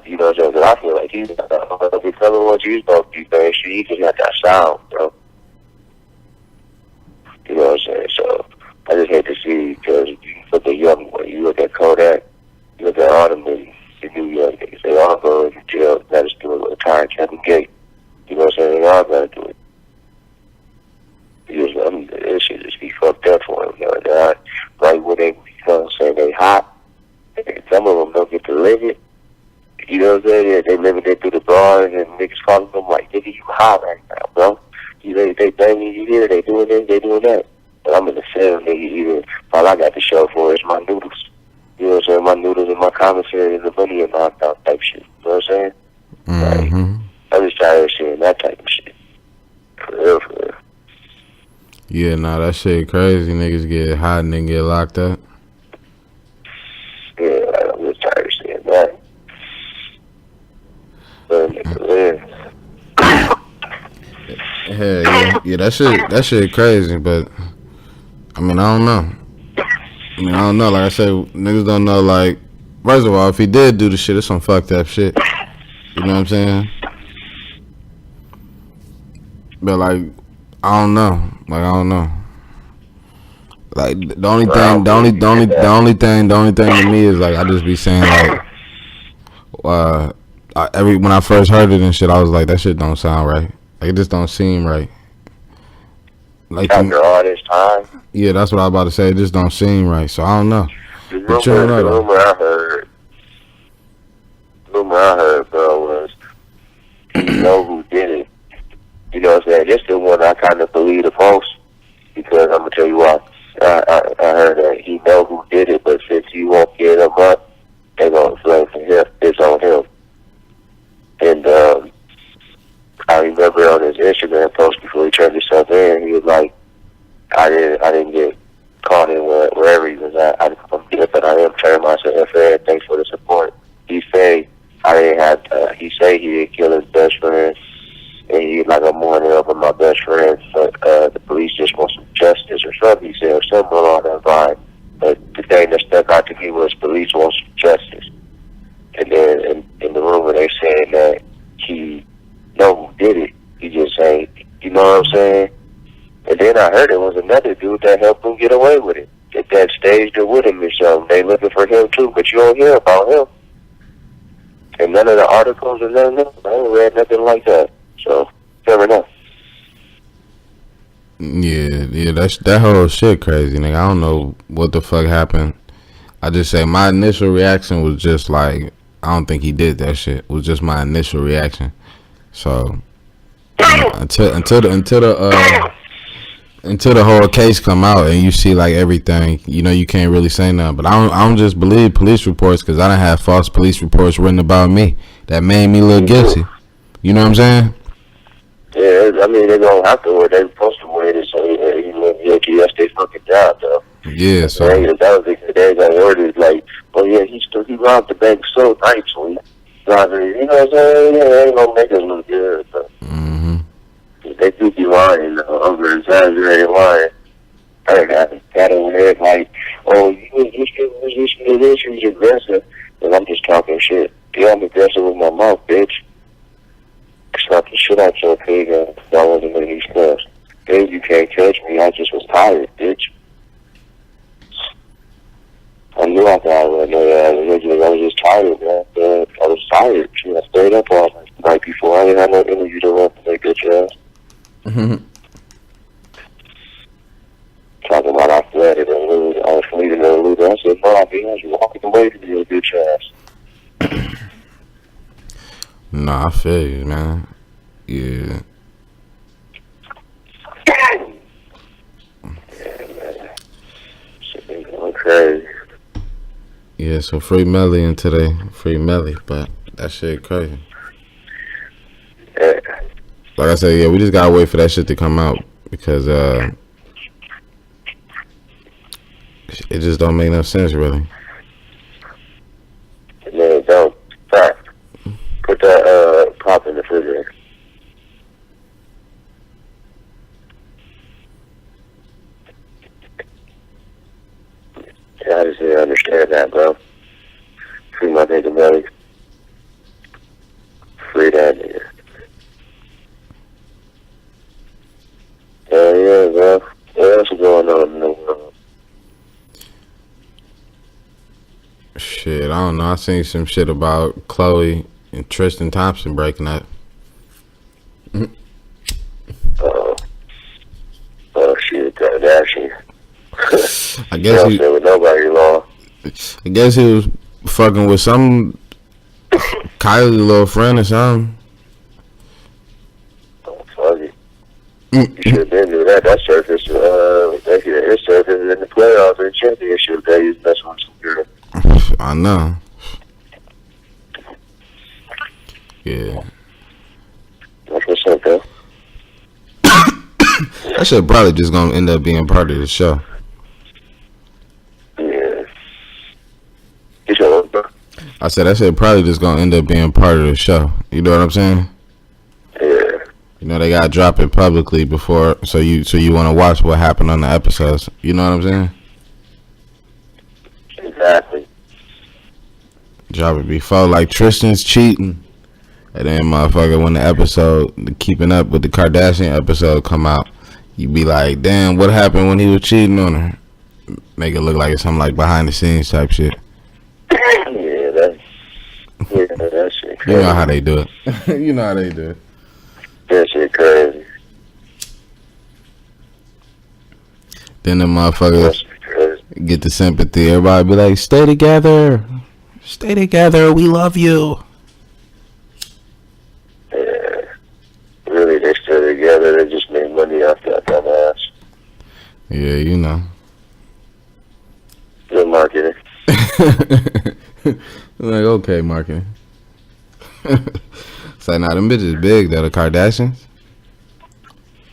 you know what I'm saying? 'Cause I feel like he's not the telling what you supposed to be mainstream. He just got that sound, bro. You know what I'm saying? So I just hate to see because you look at young boy, you look at Kodak, you look at all them niggas, the new young niggas, they all go to jail. That is doing a time Kevin Gate. You know what I'm saying? They all gotta do it. Because this shit just be fucked up for them. You know, right when they become saying they hot, some of them don't get to live it. You know what I'm saying? They living it through the bars and niggas calling them like, nigga, you hot right now, bro. They banging you here, they doing this, they doing that. But I'm in the cell, nigga, either all I got to show for is my noodles. You know what I'm saying? My noodles and my commissary and the money and knocked out type shit. You know what I'm saying? Mm-hmm. Like, I'm just tired of seeing that type of shit. For real, for real. Yeah, nah, that shit crazy. Niggas get hot and then get locked up. Yeah, like, I'm just tired of seeing that. But nigga, live. Yeah, that shit crazy, but I mean, I don't know. Like I said, niggas don't know, like, first of all, if he did do the shit, it's some fucked up shit. You know what I'm saying? But like, I don't know. Like, I don't know. Like the only thing to me is like I just be saying like, when I first heard it and shit, I was like, that shit don't sound right. Like it just don't seem right. Like after all this time. Yeah, that's what I was about to say. It just don't seem right. So I don't know. The rumor I heard, bro, was he know who did it. You know what I'm saying? This the one I kind of believe the most because I'm gonna tell you why. I heard that he know who did it, but since he won't get him up, they gonna blame for him. It's on him. And I remember on his Instagram post before he turned himself in, he was like, I didn't get caught in wherever he was at. I'm good, but I am turning myself in. Thanks for the support. He say he say he didn't kill his best friend, and he like I'm mourning over my best friend, but the police just want some justice or something. He said or something along that line. But the thing that stuck out to me was police want some justice. And then in the rumor they saying that he know who did it. He just saying, you know what I'm saying? And then I heard it was another dude that helped him get away with it. That staged it with him or something. They looking for him too, but you don't hear about him. And none of the articles or none of them, I ain't read nothing like that. So, never know. Yeah, that whole shit crazy, nigga. I don't know what the fuck happened. I just say my initial reaction was just like, I don't think he did that shit. It was just my initial reaction. So, until the whole case come out and you see like everything, you know, you can't really say nothing. But I don't just believe police reports because I done had false police reports written about me that made me look guilty. You know what I'm saying? Yeah, I mean they don't have to, or they supposed to wait and say, hey, you look guilty. That's their fucking job, though. Yeah, so that was they got ordered like, oh yeah, he robbed the bank so nicely. You know what I'm saying? Yeah, they ain't gonna make us look good. So. They do be lying, over exaggerated lying. I got over there like, oh, you was this, you was aggressive. And I'm just talking shit. Yeah, I'm aggressive with my mouth, bitch. Slap the shit out your pig and I wasn't in these clubs. Babe, you can't catch me, I just was tired, bitch. I knew I thought I was I was just tired, man. I was tired. I stayed up all night before. I didn't have no interview to run to make good ass. Talking about I fled it and lose. I was fleeing and lose. I said, no, I was walking away from your bitch ass. Nah, I feel you, man. Yeah. Yeah, man. Shit been going crazy. Yeah, so free Melly in today. Free Melly, but that shit crazy. Yeah. Like I said, yeah, we just gotta wait for that shit to come out because it just don't make no sense, really. Man, it don't. don't know. I seen some shit about Chloe and Tristan Thompson breaking up. Oh shit, Kardashian. I guess he with nobody long. I guess he was fucking with some Kylie's little friend or something. Oh, fuck it. You should have been doing that. That surface, it surfaced in the playoffs and championship that he's messing with some girl. I know. Yeah. That's what's up, though. That shit probably just gonna end up being part of the show. Yeah. You should look, bro. I said that shit probably just gonna end up being part of the show. You know what I'm saying? Yeah. You know they gotta drop it publicly before, so you want to watch what happened on the episodes. You know what I'm saying? Exactly. Drop it before, like Tristan's cheating, and then motherfucker when the episode, the Keeping Up with the Kardashian episode come out, you be like, damn, what happened when he was cheating on her? Make it look like it's something like behind the scenes type shit. Yeah, that shit crazy. You know how they do it. You know how they do it. That shit crazy. Then the motherfuckers That shit crazy. get the sympathy. Everybody be like, stay together. Stay together. We love you. Yeah. Really, they still together. They just made money off that dumbass. Yeah, you know. Good marketing. Like, okay, marketing. It's like, nah, them bitches big, though, the Kardashians.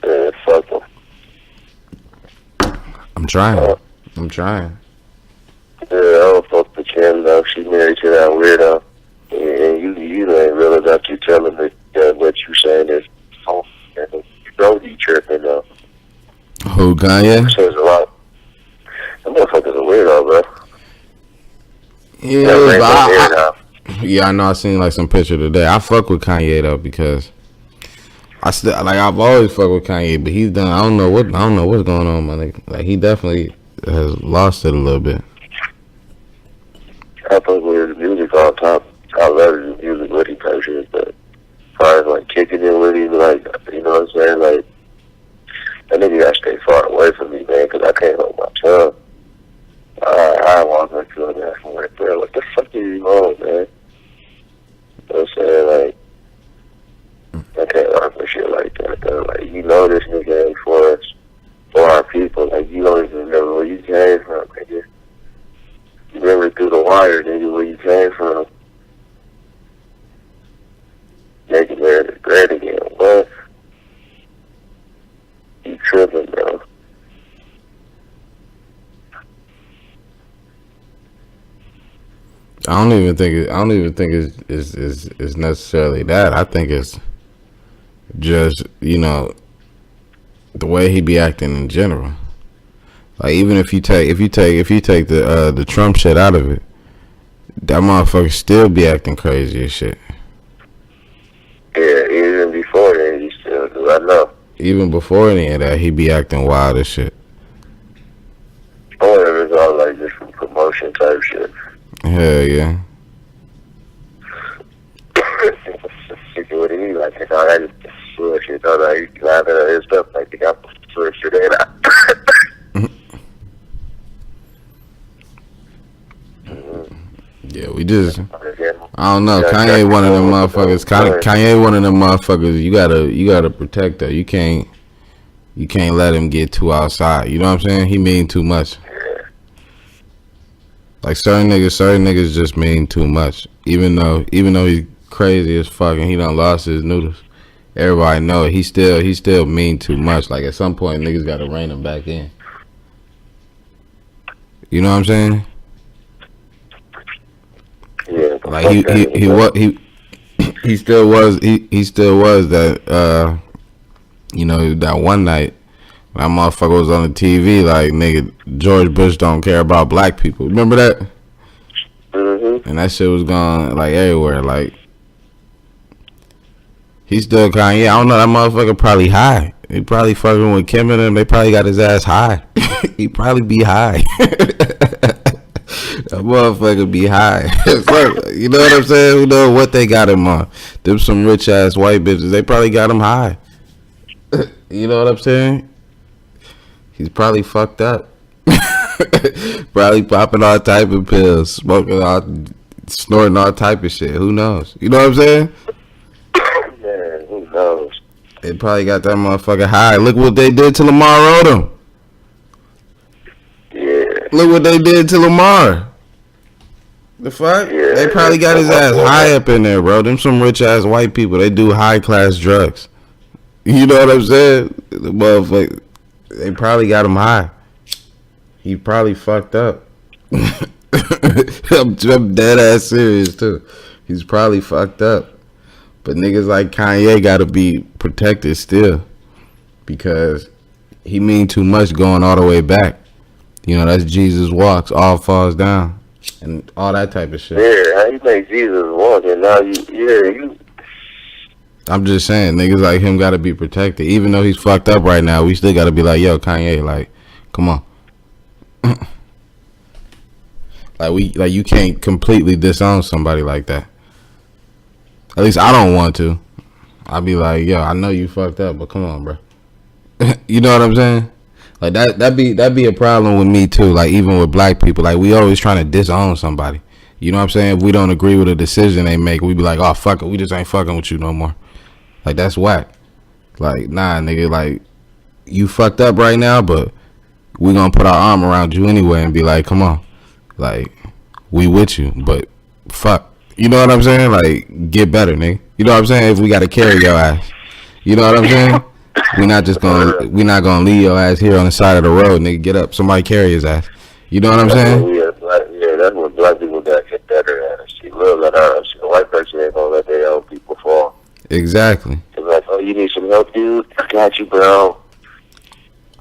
Yeah, fuck them. I'm trying. Yeah, I don't fuck with Kim, though. She married to that weirdo. And you ain't real enough to tell him that what you saying is false. You don't be tripping, though. Who, Kanye? Says a lot. That motherfucker's a weirdo, bro. Yeah, I know. I seen like some picture today. I fuck with Kanye though because I've always fucked with Kanye, but he's done. I don't know what's going on, my nigga. Like he definitely has lost it a little bit. I fuck with his music all top. I love his music, what he pictures, but as far as like kicking it with him, like you know what I'm saying, like that nigga gotta stay far away from me, man, because I can't hold my tongue. I walk up to him and ask him, like, bro, what the fuck are you on, man? You know what I'm saying? Like, I can't rock with shit like that, though. Like, you know this nigga ain't for us, for our people. Like, you don't even remember where you came from, nigga. You remember through the wire, nigga, where you came from. Make America great again. What? You tripping, bro. I don't even think it's necessarily that. I think it's just, you know, the way he be acting in general. Like even if you take the Trump shit out of it, that motherfucker still be acting crazy as shit. Yeah, even before that, he still do. I know. Even before any of that, he be acting wild as shit. I wonder if it's all like just some promotion type shit. Hell yeah. What do you like? You know, that is bullshit. You know, he's laughing at his stuff like they got bullshit in it. Yeah, we just. I don't know. Kanye one of them motherfuckers. Kanye one of them motherfuckers. You gotta protect her. You can't let him get too outside. You know what I'm saying? He mean too much. Like certain niggas just mean too much. Even though he's crazy as fuck and he done lost his noodles, everybody know it. He still mean too much. Like at some point niggas gotta rein him back in. You know what I'm saying? Yeah. Like he still was that you know, that one night that motherfucker was on the TV like, nigga, George Bush don't care about black people. Remember that? Mm-hmm. And that shit was going like everywhere. Like he still Kanye. I don't know. That motherfucker probably high. He probably fucking with Kim and them. They probably got his ass high. He probably be high. That That motherfucker be high. You know what I'm saying? Who knows what they got him on? Them some rich ass white bitches. They probably got him high. You know what I'm saying? He's probably fucked up. Probably popping all type of pills, smoking all, snorting all type of shit. Who knows? You know what I'm saying? Man, who knows? They probably got that motherfucker high. Look what they did to Lamar Odom. Yeah. Look what they did to Lamar. The fuck? Yeah, they probably got his ass high up in there, bro. Them some rich ass white people. They do high class drugs. You know what I'm saying? The motherfucker. They probably got him high. He probably fucked up. I'm dead ass serious too. He's probably fucked up. But niggas like Kanye gotta be protected still. Because he mean too much going all the way back. You know, that's Jesus walks, all falls down. And all that type of shit. Yeah, how you make Jesus walk and now you. I'm just saying, niggas like him gotta be protected. Even though he's fucked up right now, we still gotta be like, yo, Kanye, like, come on. Like you can't completely disown somebody like that. At least I don't want to. I'd be like, yo, I know you fucked up, but come on, bro. You know what I'm saying? Like that'd be a problem with me too. Like even with black people, like we always trying to disown somebody. You know what I'm saying? If we don't agree with a decision they make, we be like, oh fuck it, we just ain't fucking with you no more. Like that's whack. Like nah, nigga, like you fucked up right now, but we gonna put our arm around you anyway and be like, come on, like we with you, but fuck. You know what I'm saying? Like get better, nigga. You know what I'm saying? If we gotta carry your ass, you know what I'm saying? we not gonna leave your ass here on the side of the road, nigga. Get up, somebody carry his ass. You know what I'm saying? That's what black people gotta get better at. She will let her. She, a white person ain't gonna let their own people fall. Exactly. It's like, oh, you need some help, dude? I got you, bro.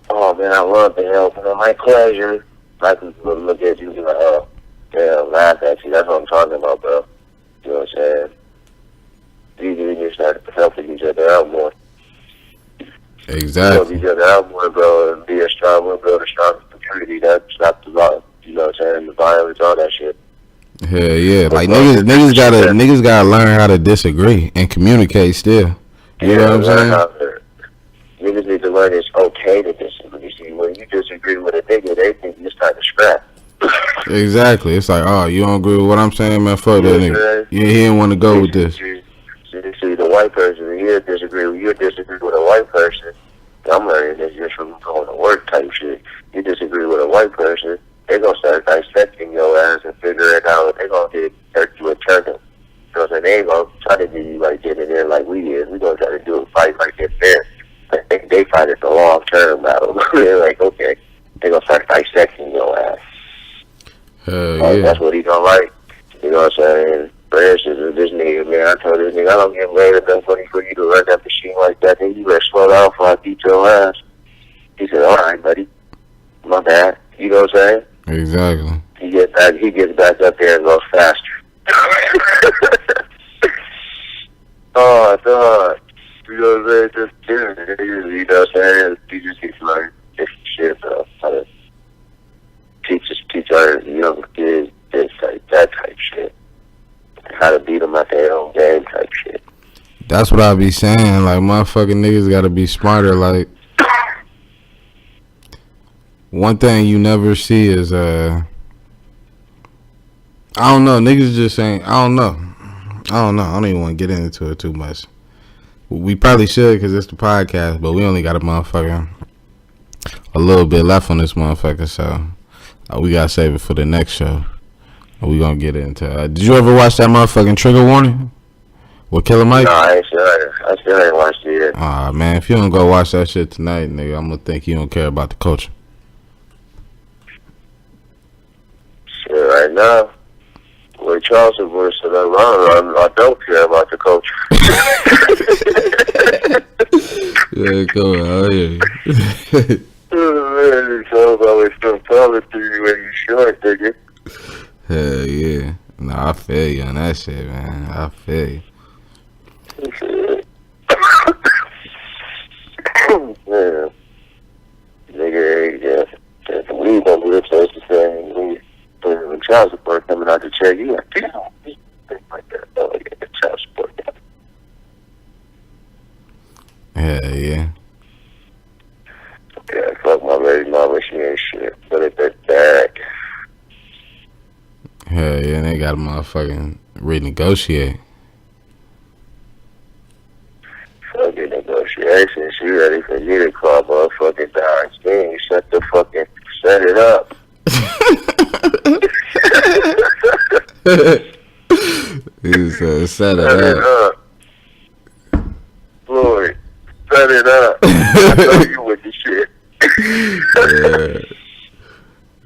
Oh man, I love the help. My pleasure. Black people look at you and be like, oh, damn, laugh at you. That's what I'm talking about, bro. You know what I'm saying? You need to start helping each other out more. Exactly. Help each other out more, bro, and be a strong one, build a strong community. That stop the violence. You know what I'm saying? The violence, all that shit. Hell yeah. Like niggas gotta learn how to disagree and communicate still. You know what I'm saying? Niggas need to learn it's okay to disagree. See, when you disagree with a nigga, they think you're starting to scrap. Exactly. It's like, oh, you don't agree with what I'm saying, man? Fuck that nigga. Yeah, he didn't want to go with this. See, the white person, you disagree with a white person. I'm learning this just from going to work type shit. You disagree with a white person, they're going to start dissecting your ass and figuring out they're going to get you a turn. You know what I'm saying? They ain't going to try to do you like getting there like we did. We're going to try to do a fight like it's fair. I think they fight it the long-term battle. They're like, okay, they're going to start dissecting your ass. Yeah. That's what he don't like. You know what I'm saying? For instance, this nigga, man, I told this nigga, I don't get laid enough money for you to run that machine like that. Then you better slow down before I beat your ass. He said, all right, buddy. My bad. You know what I'm saying? Exactly. He gets back up there and goes faster. Oh, God. You know what I'm saying? Just kidding. You know what I'm saying? He just keeps learning different shit, bro. How to teach our young kids this, like, that type shit. How to beat them at their own game type shit. That's what I be saying. Like, motherfucking niggas gotta be smarter. Like, one thing you never see is, I don't know. Niggas just saying, I don't know. I don't even want to get into it too much. We probably should because it's the podcast, but we only got a little bit left on this motherfucker, so we gotta save it for the next show. We gonna get into did you ever watch that motherfucking Trigger Warning with Killer Mike? No, I still ain't watched it yet. Ah, man, if you don't go watch that shit tonight, nigga, I'm gonna think you don't care about the culture. Shit, right now, with Charleston Bush and I don't care about the culture. Yeah, come on, oh yeah. Man, so always still talking to you when you short, nigga. Hell yeah. Nah, I feel you on that shit, man. I feel you. Yeah. Nigga, yeah. The weed don't do the taste the same. When child support coming out the check. You like, damn, things like that. Oh, yeah, the child support. Hell yeah. Yeah, fuck my baby mama, she ain't shit. Put it back. Hell yeah, they got to motherfucking renegotiate. Fucking negotiation. She ready for you to call motherfucking Don King. Shut the fucking, set it up. He said, set it up. Floyd, set it up. I know you with the shit. Yeah.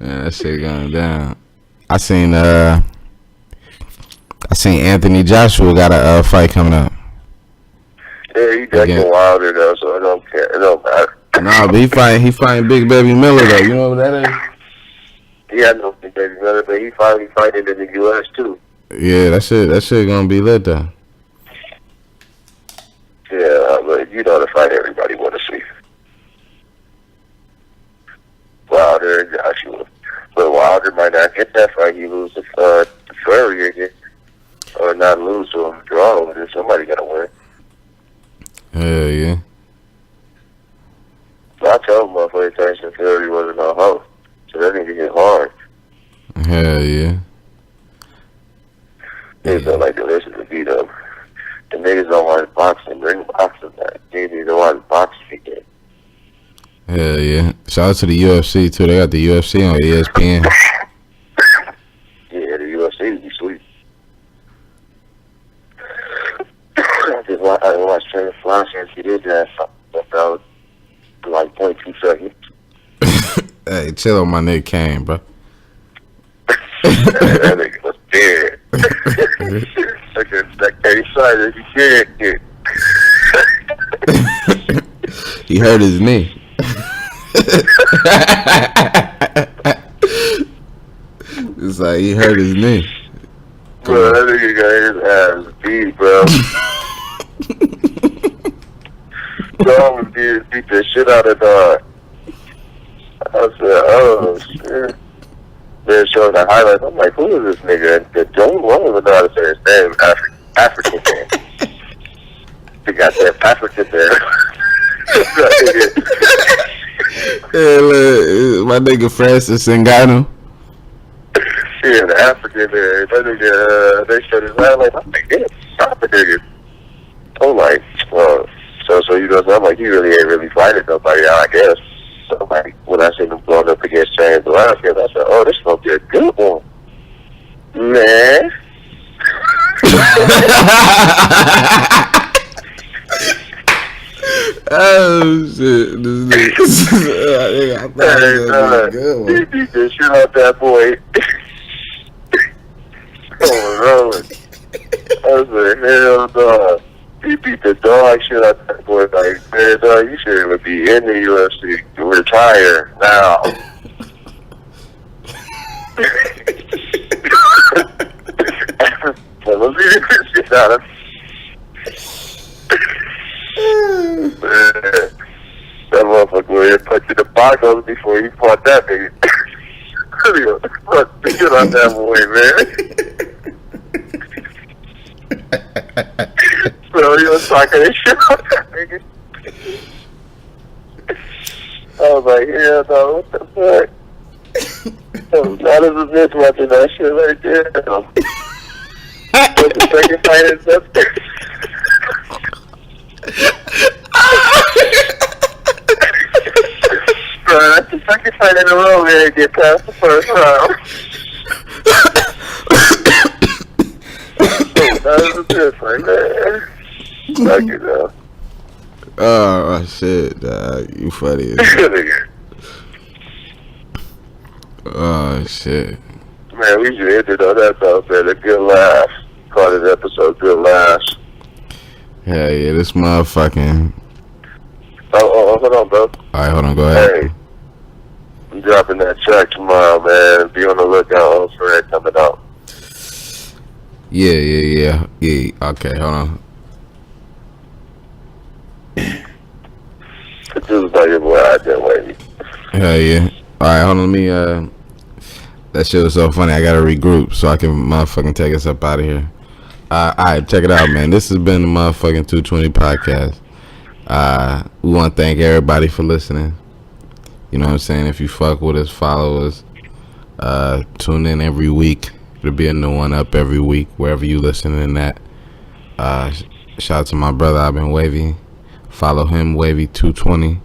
Man, that shit going down. I seen Anthony Joshua got a fight coming up. Yeah, he ducking Wilder though, so I don't care. It don't matter. Nah, but he fighting Big Baby Miller though. You know what that is? Yeah, I know Big Baby Miller, but he finally fighting in the U.S. too. Yeah, that shit gonna be lit though. Yeah, but you know the fight everybody want to see. Wilder and Joshua. But Wilder might not get that fight. He lose to Fury again. Or not lose to him, draw with it. Somebody got to win. Hell yeah. So I told motherfucker Tyson Fury wasn't no hoe. So that nigga get hard. Hell yeah. Niggas don't like to listen to beat up. The niggas don't want boxing. Bring boxing back. Niggas don't want boxing again. Hell yeah. Shout out to the UFC too. They got the UFC on ESPN. Yeah, the UFC would be sweet. I watched Trevor Flash and she did that. That was like 0.2 seconds. Hey, chill on my nigga Kane, bro. That nigga was dead. That Katie Snyder, he dead. He hurt his knee. It's like he hurt his knee. Bro, that nigga got his ass beat, bro. Dog was beat the shit out of dog. I said, oh shit. They're showing the highlights. I'm like, who is this nigga? And the don't want to know how to say his name. African man. He got that African there. Yeah, look, my nigga Francis Ngannou. Yeah, the African there. That nigga, they showed his highlights. I'm like, yeah, stop the nigga. I'm like, well, so you know, I'm like, he really ain't really fighting nobody, I guess. So like, when I seen him going up against James Velasquez, I said, oh, this gonna be a good one. Man. Oh shit, this nigga. I thought it was gonna be a good one. He beat the shit out that boy. Rolling. I was like, hell no. He beat the dog shit out that boy. Like, man, dog, you shouldn't be in the UFC. Retire now. Let's beat the shit out of him. Man, that motherfucker was here punching the box before he fought that nigga. Fuck the shit out that boy, man. So he was talking this shit out that nigga. I was like, yeah, no, what the fuck? Not as a bitch watching that shit right there. But the second fight is up there. Bro, that's the second fight in a row where they get past the first round. That was a good fight, man. Fuck it, though. Oh shit, dog. You funny as shit. Oh shit. Man, we should end it on that though, man. A good laugh. Call this episode Good Laughs. Hell yeah, this motherfucking. Oh, hold on, bro. Alright, hold on, go ahead. Hey, I'm dropping that track tomorrow, man. Be on the lookout for it coming out. Yeah. Okay, hold on. Produced by your boy out there, waiting. Hell yeah. Alright, hold on, That shit was so funny. I gotta regroup so I can motherfucking take us up out of here. Alright, check it out, man. This has been the motherfucking 220 podcast. We want to thank everybody for listening. You know what I'm saying? If you fuck with us, follow us. Tune in every week. There'll be a new one up every week wherever you listening at. Shout out to my brother, I've been Wavy. Follow him, Wavy220.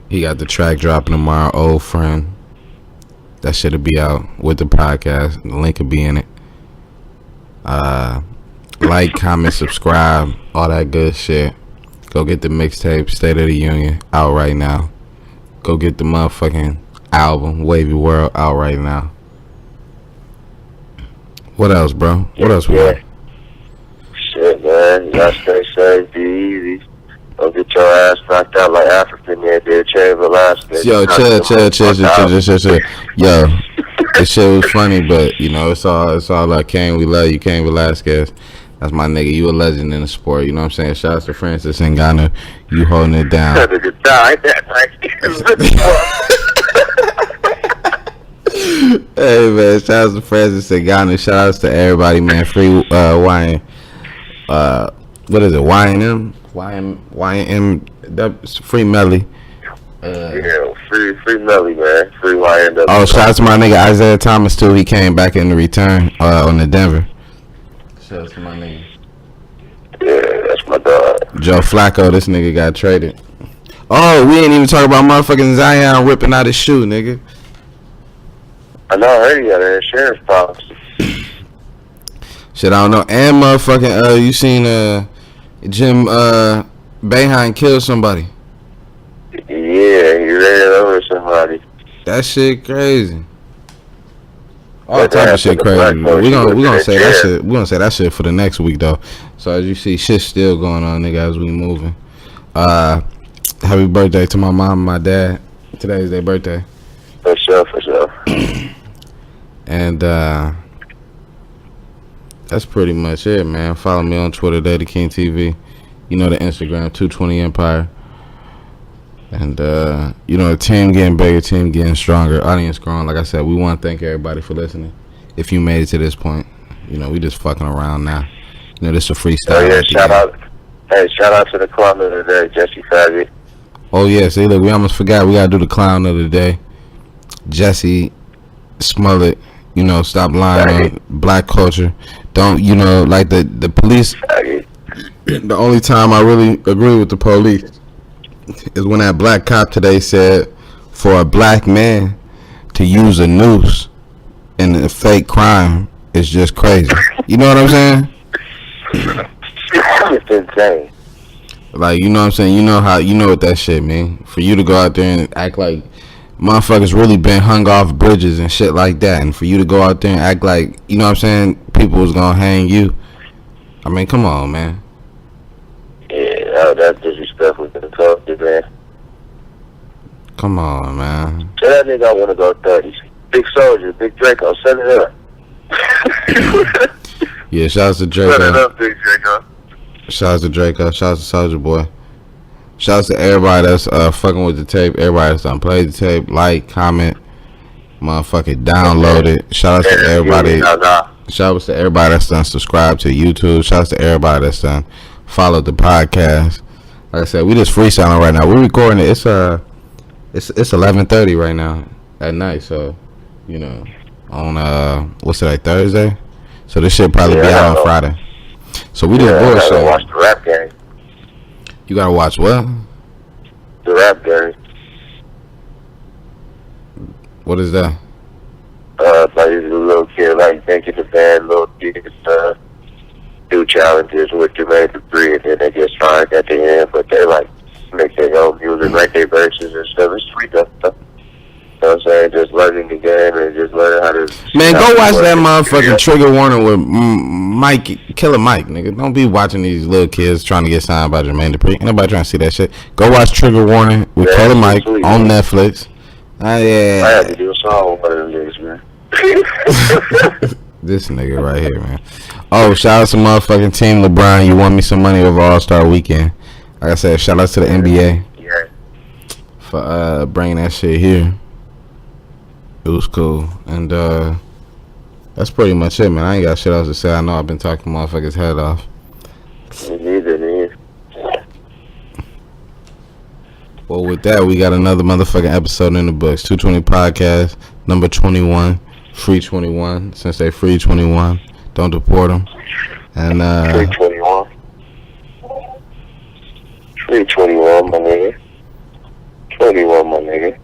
He got the track dropping tomorrow, Old Friend. That shit'll be out with the podcast. The link will be in it. Like, comment, subscribe, all that good shit. Go get the mixtape, State of the Union, out right now. Go get the motherfucking album, Wavy World, out right now. What else, bro? What else we got? Shit, man. Y'all stay safe, be easy. Don't get your ass knocked out like African there did Cherry Velasquez. Yo, chill. Yo, this shit was funny, but, you know, it's all like, Kane, we love you, Kane Velasquez. That's my nigga. You a legend in the sport. You know what I'm saying? Shout out to Francis Ngannou. You holding it down. Hey, man. Shout out to Francis Ngannou. Shout out to everybody, man. Free YN. What is it? YNM? YNM. Free Melly. Yeah, free Melly, man. Free YNW. Oh, shout out to my nigga Isaiah Thomas, too. He came back in the return on the Denver. Shout out to my nigga. Yeah, that's my dog. Joe Flacco, this nigga got traded. Oh, we ain't even talking about motherfucking Zion ripping out his shoe, nigga. I know, I heard he got an insurance policy. Shit, I don't know. And motherfucking, you seen Jim Boeheim kill somebody? Yeah, he ran over somebody. That shit crazy. All type of shit crazy. We gonna say that shit. We gonna say that shit for the next week though. So as you see, shit's still going on, nigga, as we moving. Happy birthday to my mom and my dad. Today's their birthday. For sure. And that's pretty much it, man. Follow me on Twitter, Daddy King TV. You know the Instagram, 220 Empire. And, you know, the team getting bigger, team getting stronger, audience growing. Like I said, we want to thank everybody for listening. If you made it to this point, you know, we just fucking around now. You know, this is a freestyle. Oh, yeah, shout out to the clown of the day, Jussie Smollett. Oh, yeah, see, look, we almost forgot. We got to do the clown of the day. Jussie Smollett, you know, stop lying on black culture. Don't, you know, like the police. The only time I really agree with the police is when that black cop today said for a black man to use a noose in a fake crime is just crazy. You know what I'm saying? It's insane. Like, you know what I'm saying? You know what that shit mean. For you to go out there and act like motherfuckers really been hung off bridges and shit like that, and for you to go out there and act like, you know what I'm saying, people was gonna hang you. I mean, come on, man. Yeah, that's disrespectful to the culture, man. Come on, man. Tell that nigga I want to go 30s. Big Soldier, Big Draco, send it up. Yeah, shout out to Draco. Send it up, Big Draco. Shout out to Draco. Shout out to Soldier Boy. Shout out to everybody that's fucking with the tape. Everybody that's done played the tape. Like, comment, motherfucking download it. Shout out to everybody. Shout out to everybody that's done subscribe to YouTube. Shout out to everybody that's done follow the podcast. Like I said, we just freestyling right now. We're recording it. It's 11:30 right now at night. So, you know, on what's today, Thursday? So this shit probably be out on Friday. So we just bullshit. I gotta watch the rap game. You gotta watch what? The rap game. What is that? Like a little kid, like making the band, little kids do challenges with Jermaine Dupri, and then they get signed at the end. But they like make their own music, write their verses and stuff. It's sweet stuff. You know what I'm saying? Just learning the game and just learning how to. Man, go watch that motherfucking Trigger Warning with Mike, Killer Mike, nigga. Don't be watching these little kids trying to get signed by Jermaine Dupri. Ain't nobody trying to see that shit. Go watch Trigger Warning with Killer Mike sweet, on man. Netflix. Yeah. I had to do a song with one of them niggas, man. This nigga right here, man. Oh, shout out to motherfucking Team LeBron. You won me some money over All-Star Weekend. Like I said, shout out to the NBA for bringing that shit here. It was cool. And that's pretty much it, man. I ain't got shit else to say. I know I've been talking motherfuckers' head off. Me neither, man. Well, with that, we got another motherfucking episode in the books. 220 Podcast, number 21. Free 21. Since they free 21, don't deport them. And, Free 21. Free 21, my nigga. 21, my nigga.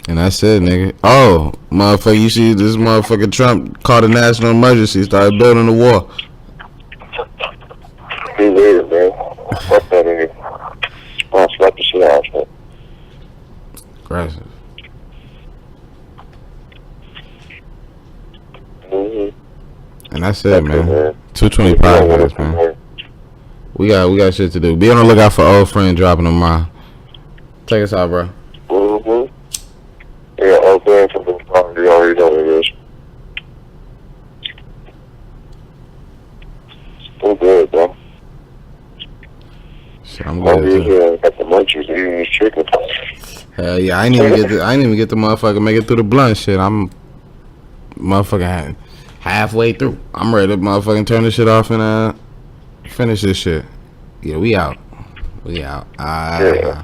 And that's it, nigga. Oh, motherfucker, you see this motherfucker Trump called a national emergency, started building the wall. Me neither, man. Fuck that nigga. I'll slap the shit out of him. Aggressive. Mm-hmm. And that's it, man. Man. 220 Podcast, man. We got shit to do. Be on the lookout for old friend dropping tomorrow. Take us out, bro. Mm-hmm. Yeah, okay, for the party, you already know what it is. I'm good, bro. Shit, I'm I'm good too. here at the munchies eating these chicken. Hell yeah, I ain't even get the motherfucker make it through the blunt shit. I'm motherfucking halfway through. I'm ready to motherfucking turn this shit off and finish this shit. Yeah, we out. We out. Yeah.